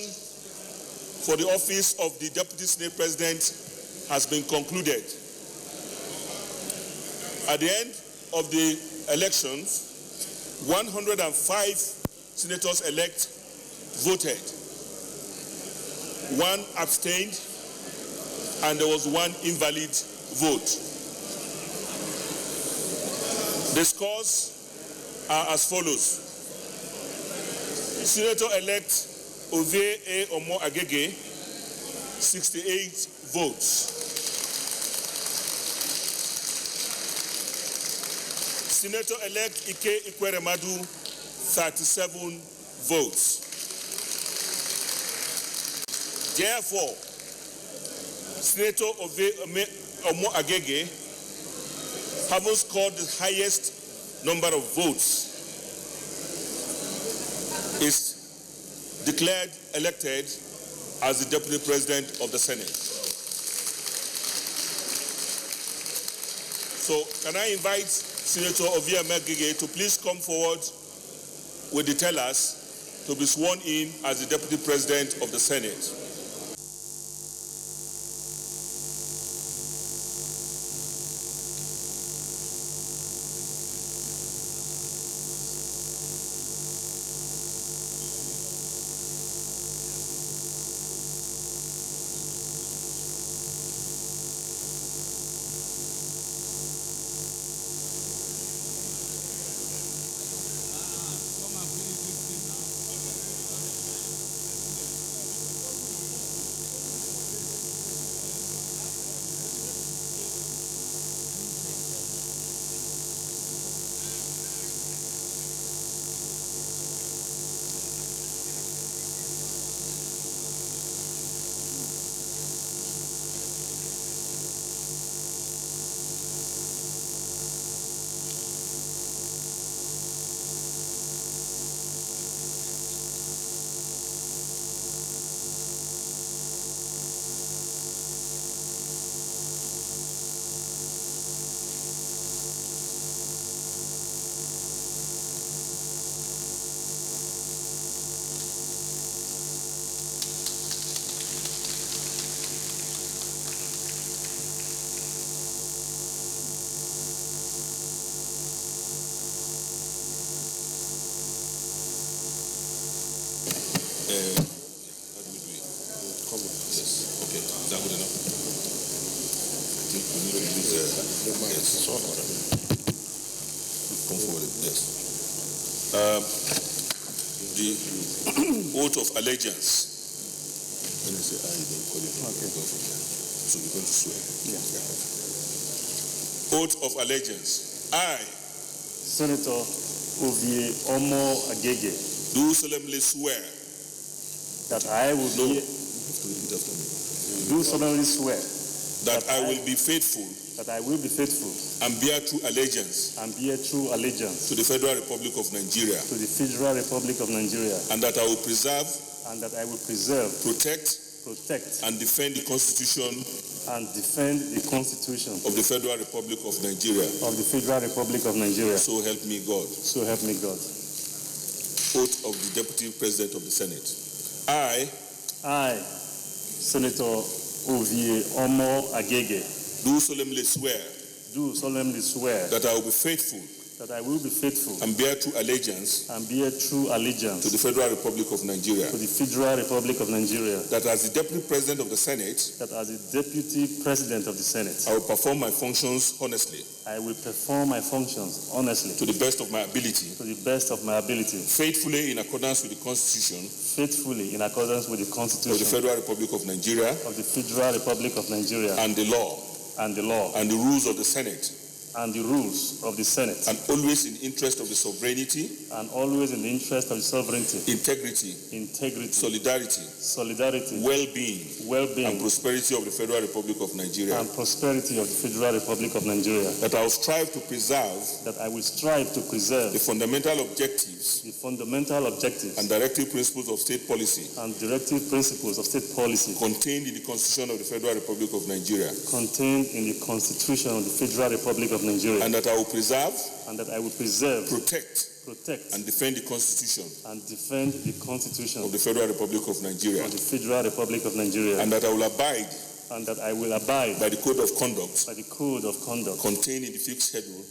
S2: for the office of the Deputy Senate President has been concluded. At the end of the elections, 105 senators-elect voted, 1 abstained, and there was 1 invalid vote. The scores are as follows. Senator-elect Ovie A. Omo Agege, 68 votes. Senator-elect Ike Ikweremadu, 37 votes. Therefore, Senator Ovie Omo Agege, having scored the highest number of votes, is declared elected as the Deputy President of the Senate. So, can I invite Senator Ovie Omo Agege to please come forward with the tellers to be sworn in as the Deputy President of the Senate. How do we do it? Yes. Okay. Is that good enough? I think we need to use yes. Come forward. Yes. The oath of allegiance. When I say I, then call it okay. Go from there. So we're going to swear. Yeah. Oath of allegiance. I,
S12: Senator Ovie Omo Agege,
S2: do solemnly swear
S12: that I will do solemnly swear
S2: that I will be faithful and bear true allegiance
S12: to
S2: the Federal Republic of Nigeria,
S12: the Federal Republic of Nigeria,
S2: and that I will preserve, protect, and defend the Constitution of the Federal Republic of Nigeria. So help me God. Oath of the Deputy President of the Senate.
S12: I, Senator Ovie Omo Agege,
S2: do solemnly swear that I will be faithful and bear true allegiance
S12: to
S2: the Federal Republic of Nigeria, that as the Deputy President of the Senate, I will perform my functions honestly, to the best of my ability, faithfully in accordance with the Constitution of the Federal Republic of Nigeria, and the law and the rules of the Senate,
S12: and
S2: always in the interest of the sovereignty, integrity, solidarity, well-being, and prosperity of the Federal Republic of Nigeria. That I will strive to preserve the fundamental objectives and directive principles of state policy contained in the Constitution of the Federal Republic of Nigeria. And that I will preserve, protect, and defend the Constitution of the Federal Republic of Nigeria. And that I will abide by the code of conduct contained in the fifth schedule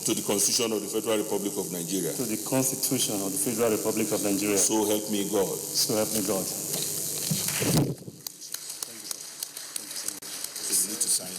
S2: to the Constitution of the Federal Republic of Nigeria. So help me God. So you need to sign.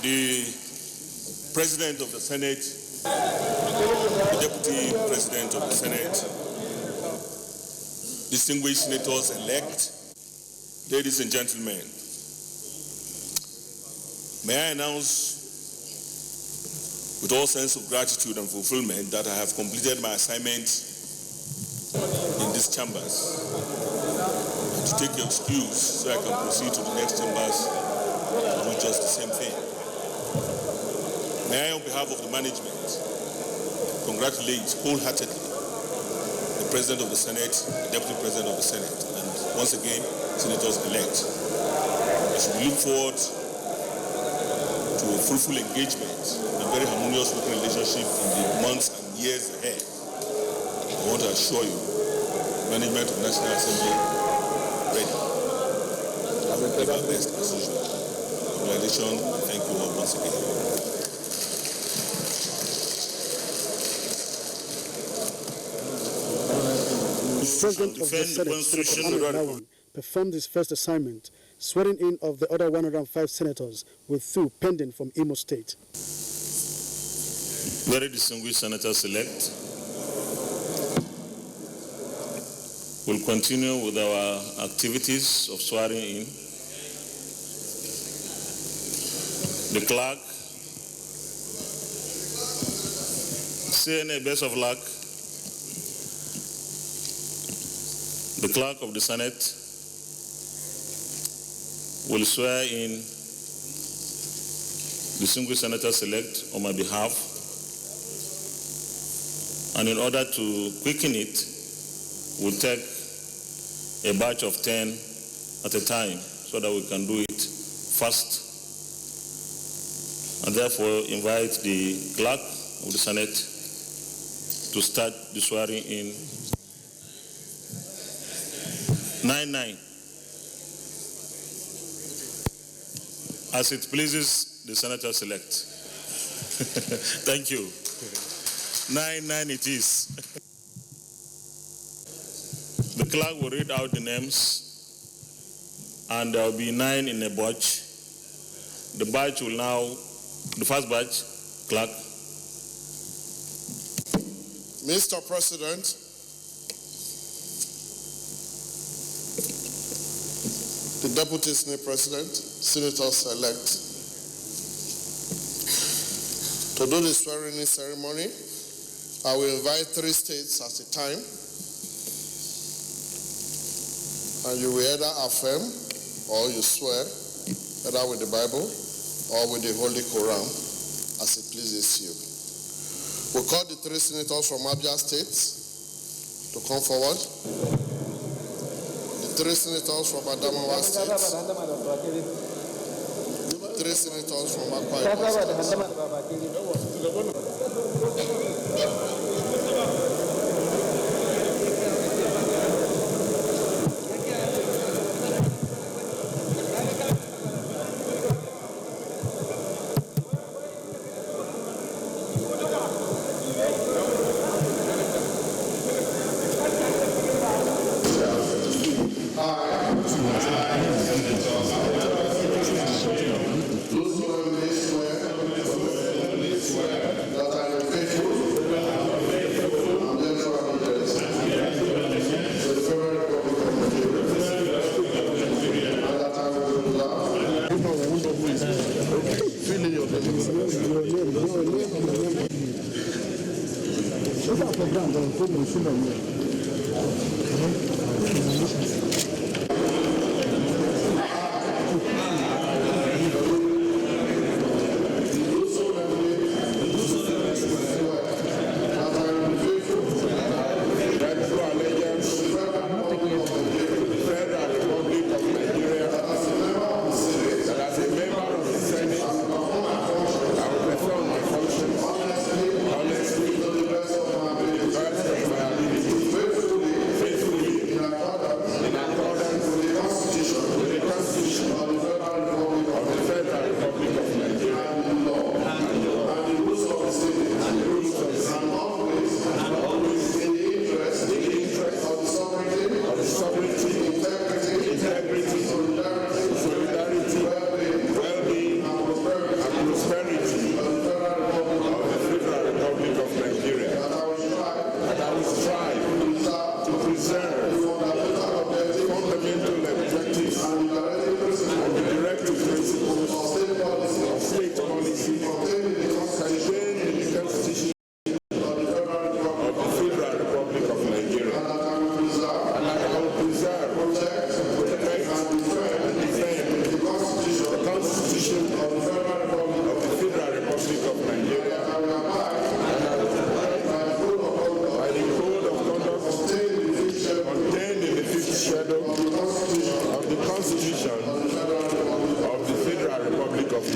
S2: The President of the Senate, the Deputy President of the Senate, distinguished senators elect, ladies and gentlemen, may I announce with all sense of gratitude and fulfillment that I have completed my assignment in these chambers, and to take your excuse so I can proceed to the next chambers to do just the same thing. May I, on behalf of the management congratulate wholeheartedly the President of the Senate, the Deputy President of the Senate, and once again, Senators-elect. As we look forward to a fruitful engagement, a very harmonious working relationship in the months and years ahead, I want to assure you, the management of the National Assembly ready. I will give our best as usual. Congratulations, and thank you all once again.
S1: The President of the Senate, Senator Ahmed Lawan, performed his first assignment, swearing in of the other 105 senators, with 2 pending from Imo State.
S6: Very distinguished senators-elect, we'll continue with our activities of swearing in. The clerk, CNA, best of luck. The clerk of the Senate will swear in distinguished senators-elect on my behalf, and in order to quicken it, we'll take a batch of 10 at a time so that we can do it fast, and therefore invite the clerk of the Senate to start the swearing in. 9-9. As it pleases the senators-elect. Thank you. 9-9 it is. The clerk will read out the names, and there will be 9 in a batch. The batch will now, the first batch, clerk.
S3: Mr. President, the Deputy Senate President, Senators-elect, to do the swearing-in ceremony, I will invite 3 states at a time, and you will either affirm or you swear, either with the Bible or with the Holy Quran, as it pleases you. We'll call the 3 senators from Abia State to come forward. 3 senators from Adamawa State, 3 senators from Akwa Ibom
S6: Honestly, to the best of my ability.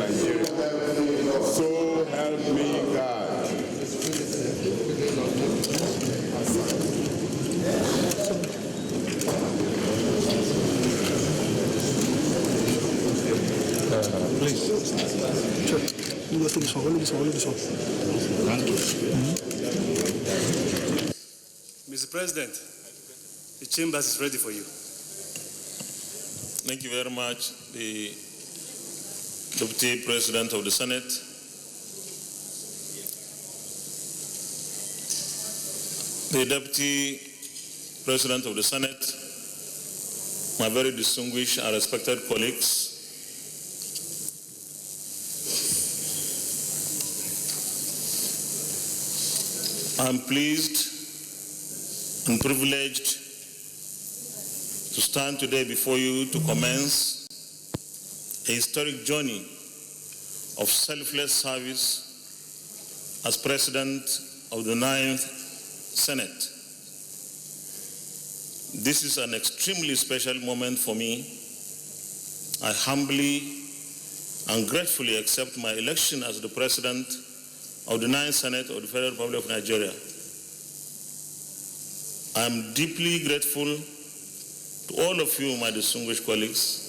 S14: Nigeria. So help me God.
S9: Please.
S12: Mr. President, the chambers is ready for you.
S2: Thank you very much, the Deputy President of the Senate. The Deputy President of the Senate, my very distinguished and respected colleagues, I'm pleased and privileged to stand today before you to commence a historic journey of selfless service as President of the 9th Senate. This is an extremely special moment for me. I humbly and gratefully accept my election as the President of the 9th Senate of the Federal Republic of Nigeria. I am deeply grateful to all of you, my distinguished colleagues,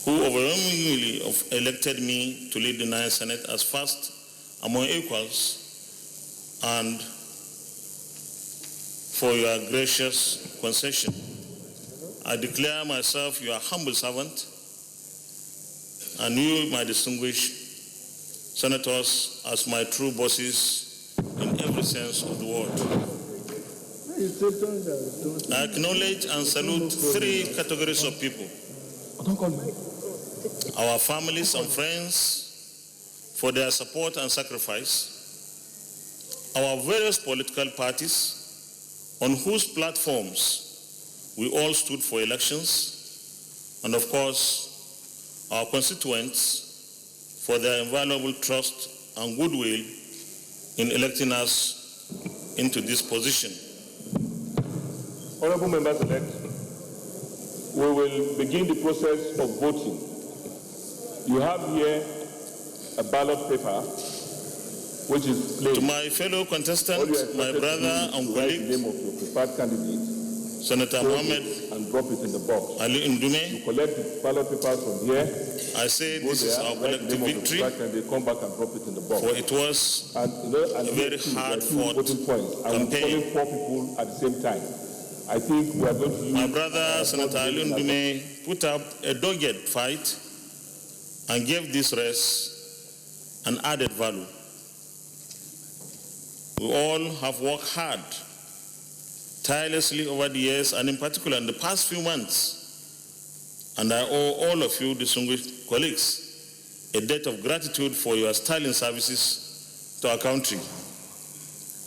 S2: who overwhelmingly elected me to lead the 9th Senate as first among equals, and for your gracious concession. I declare myself your humble servant, and you, my distinguished senators, as my true bosses in every sense of the word. I acknowledge and salute three categories of people: our families and friends for their support and sacrifice, our various political parties on whose platforms we all stood for elections, and of course, our constituents for their invaluable trust and goodwill in electing us into this position.
S14: Honorable members-elect, we will begin the process of voting. You have here a ballot paper which is plain.
S2: To my fellow contestants, my brother and colleague,
S14: the name of your preferred candidate,
S2: Senator Mohammed
S14: and drop it in the box.
S2: Ali Ndume.
S14: You collect the ballot papers from here.
S2: I say this is our collective victory,
S14: and they come back and drop it in the box.
S2: for it was
S14: and
S2: a very hard-fought
S14: I'm calling 4 people at the same time. I think we are going to use...
S2: My brother, Senator Ali Ndume, put up a dogged fight and gave this race an added value. We all have worked hard, tirelessly over the years, and in particular in the past few months. And I owe all of you, distinguished colleagues, a debt of gratitude for your sterling services to our country.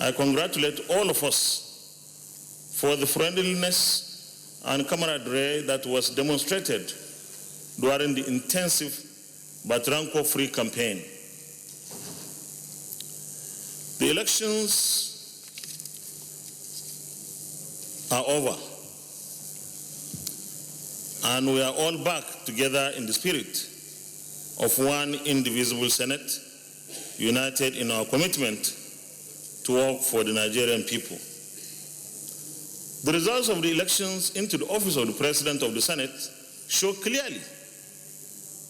S2: I congratulate all of us for the friendliness and camaraderie that was demonstrated during the intensive but rancor-free campaign. The elections are over, and we are all back together in the spirit of one indivisible Senate, united in our commitment to work for the Nigerian people. The results of the elections into the office of the President of the Senate show clearly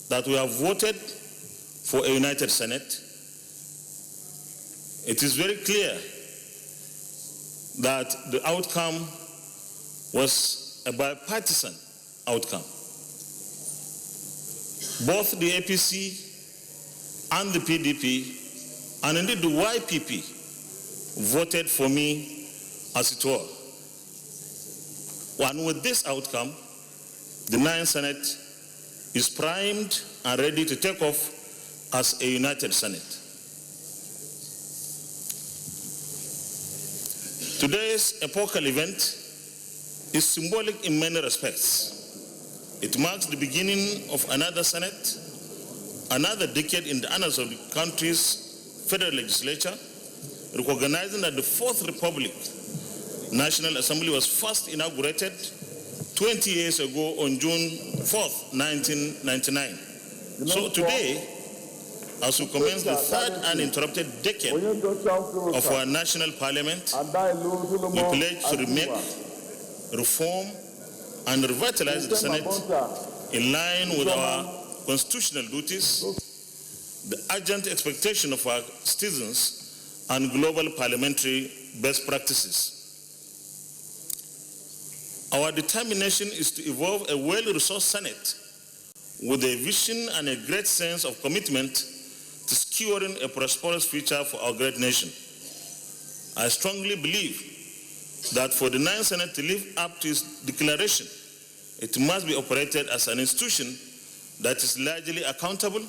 S2: that we have voted for a united Senate. It is very clear that the outcome was a bipartisan outcome. Both the APC and the PDP, and indeed the YPP, voted for me as it were. And with this outcome, the 9th Senate is primed and ready to take off as a united Senate. Today's epochal event is symbolic in many respects. It marks the beginning of another Senate, another decade in the annals of the country's federal legislature, recognizing that the Fourth Republic National Assembly was first inaugurated 20 years ago on June 4th, 1999.
S6: So today, as we commence the third uninterrupted decade of our national parliament, we pledge to remake, reform, and revitalize the Senate in line with our constitutional duties, the urgent expectation of our citizens, and global parliamentary best practices. Our determination is to evolve a well-resourced Senate with a vision and a great sense of commitment to securing a prosperous future for our great nation. I strongly believe that for the 9th Senate to live up to its declaration, it must be operated as an institution that is largely accountable,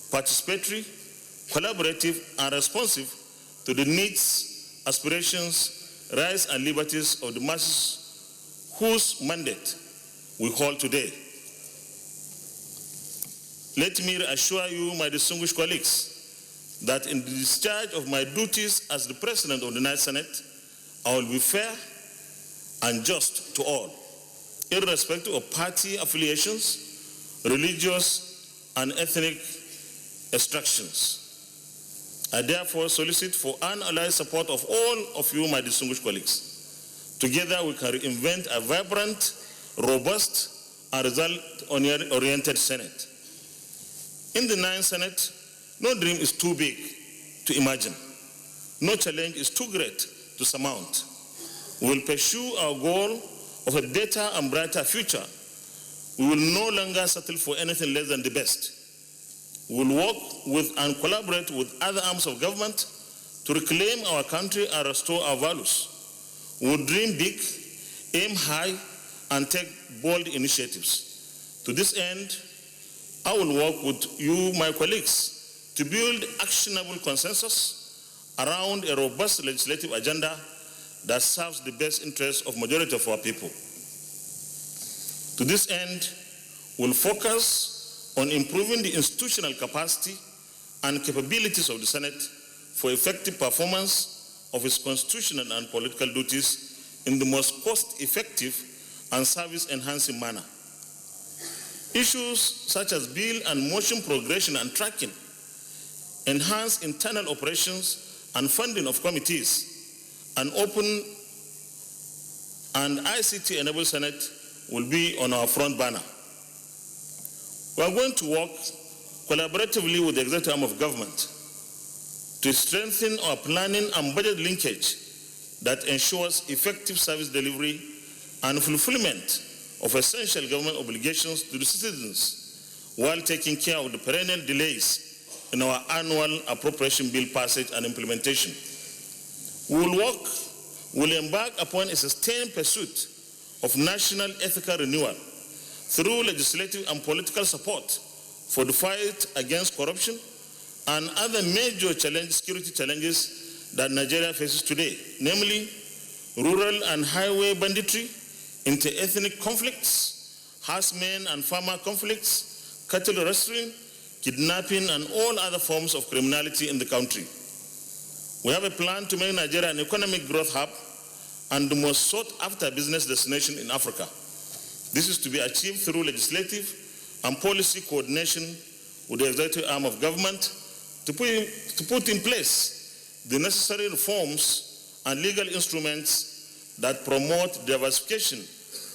S6: participatory, collaborative, and responsive to the needs, aspirations, rights, and liberties of the masses whose mandate we hold today. Let me reassure you, my distinguished colleagues, that in the discharge of my duties as the President of the 9th Senate, I will be fair and just to all, irrespective of party affiliations, religious and ethnic extractions. I therefore solicit for unallied support of all of you, my distinguished colleagues. Together we can reinvent a vibrant, robust, and result-oriented Senate. In the 9th Senate, no dream is too big to imagine. No challenge is too great to surmount. We will pursue our goal of a better and brighter future. We will no longer settle for anything less than the best. We will work with and collaborate with other arms of government to reclaim our country and restore our values. We will dream big, aim high, and take bold initiatives. To this end, I will work with you, my colleagues, to build actionable consensus around a robust legislative agenda that serves the best interests of majority of our people. To this end, we'll focus on improving the institutional capacity and capabilities of the Senate for effective performance of its constitutional and political duties in the most cost-effective and service-enhancing manner. Issues such as bill and motion progression and tracking, enhanced internal operations and funding of committees, and open and ICT-enabled Senate will be on our front banner. We are going to work collaboratively with the executive arm of government to strengthen our planning and budget linkage that ensures effective service delivery and fulfillment of essential government obligations to the citizens while taking care of the perennial delays in our annual appropriation bill passage and implementation. We will embark upon a sustained pursuit of national ethical renewal through legislative and political support for the fight against corruption and other major security challenges that Nigeria faces today, namely rural and highway banditry, inter-ethnic conflicts, herdsmen and farmer conflicts, cattle rustling, kidnapping, and all other forms of criminality in the country. We have a plan to make Nigeria an economic growth hub and the most sought-after business destination in Africa. This is to be achieved through legislative and policy coordination with the executive arm of government to put in place the necessary reforms and legal instruments that promote diversification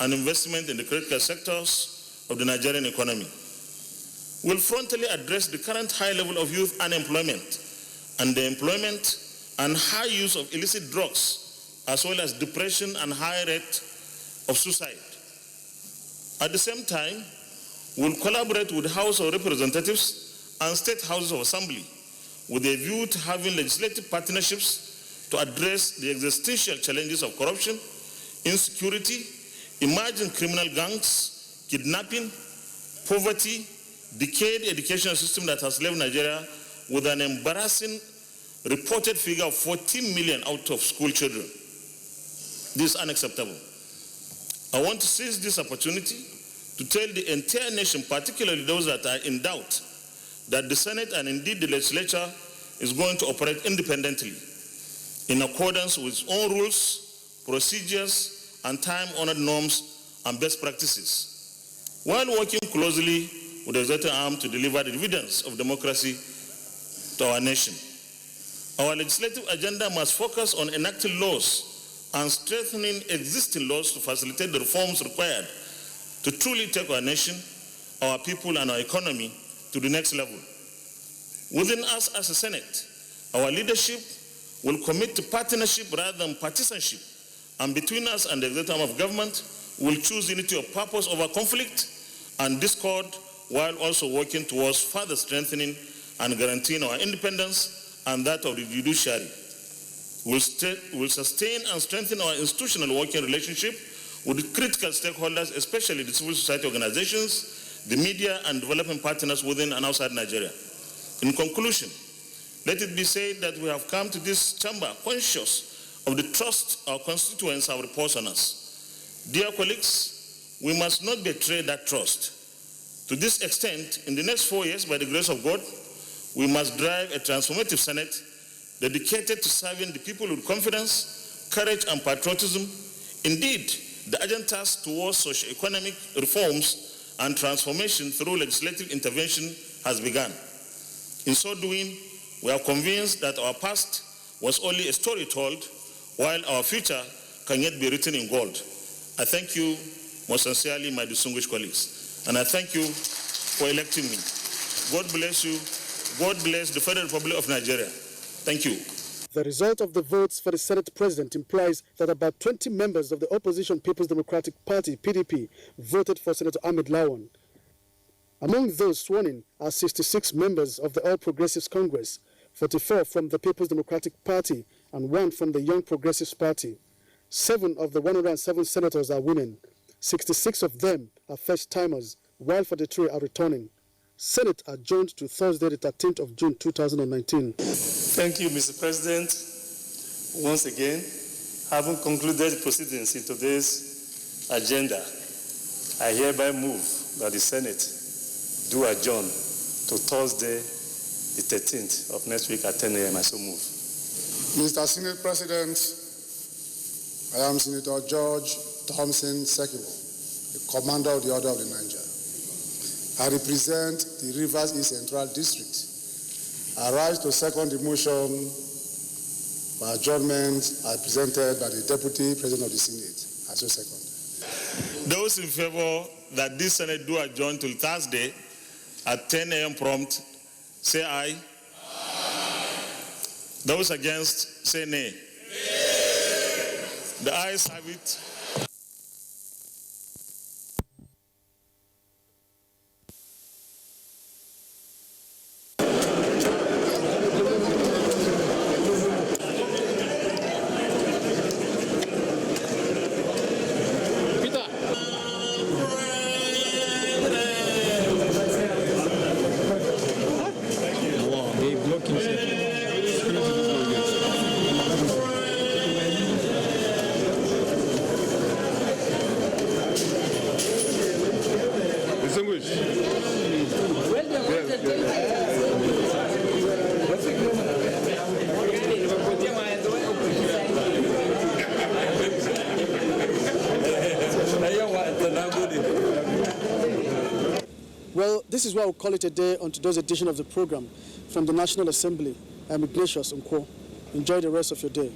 S6: and investment in the critical sectors of the Nigerian economy. We'll frontally address the current high level of youth unemployment, underemployment, and high use of illicit drugs, as well as depression and high rate of suicide. At the same time, we'll collaborate with the House of Representatives and State Houses of Assembly with a view to having legislative partnerships to address the existential challenges of corruption, insecurity, emerging criminal gangs, kidnapping, poverty, decayed educational system that has left Nigeria with an embarrassing reported figure of 14 million out of school children. This is unacceptable. I want to seize this opportunity to tell the entire nation, particularly those that are in doubt, that the Senate and indeed the legislature is going to operate independently in accordance with its own rules, procedures, and time-honored norms and best practices, while working closely with the executive arm to deliver the dividends of democracy to our nation. Our legislative agenda must focus on enacting laws and strengthening existing laws to facilitate the reforms required to truly take our nation, our people, and our economy to the next level. Within us as a Senate, our leadership will commit to partnership rather than partisanship, and between us and the executive arm of government, we will choose unity of purpose over conflict and discord, while also working towards further strengthening and guaranteeing our independence and that of the judiciary. We will sustain and strengthen our institutional working relationship with critical stakeholders, especially the civil society organizations, the media, and development partners within and outside Nigeria. In conclusion, let it be said that we have come to this chamber conscious of the trust our constituents have reposed on us. Dear colleagues, we must not betray that trust. To this extent, in the next 4 years, by the grace of God, we must drive a transformative Senate dedicated to serving the people with confidence, courage, and patriotism. Indeed, the urgent task towards socio-economic reforms and transformation through legislative intervention has begun. In so doing, we are convinced that our past was only a story told, while our future can yet be written in gold. I thank you most sincerely, my distinguished colleagues. And I thank you for electing me. God bless you. God bless the Federal Republic of Nigeria. Thank you.
S1: The result of the votes for the Senate President implies that about 20 members of the opposition People's Democratic Party, PDP, voted for Senator Ahmed Lawan. Among those sworn in are 66 members of the All Progressives Congress, 44 from the People's Democratic Party, and 1 from the Young Progressives Party. 7 of the 107 senators are women. 66 of them are first-timers, while 43 are returning. Senate adjourned to Thursday, the 13th of June, 2019.
S12: Thank you, Mr. President. Once again, having concluded proceedings in today's agenda, I hereby move that the Senate do adjourn to Thursday, the 13th of next week at 10 a.m. I so move.
S5: Mr. Senate President, I am Senator George Thompson Sekiwo, the Commander of the Order of the Niger. I represent the Rivers East Central District. I rise to second the motion for adjournment as presented by the Deputy President of the Senate. I so second.
S6: Those in favor that this Senate do adjourn till Thursday at 10 a.m. prompt, say aye. Aye. Those against, say nay. Nay. The ayes have it.
S1: Well, this is why we'll call it a day on today's edition of the program from the National Assembly. I'm Ignatius Nkwo. Enjoy the rest of your day.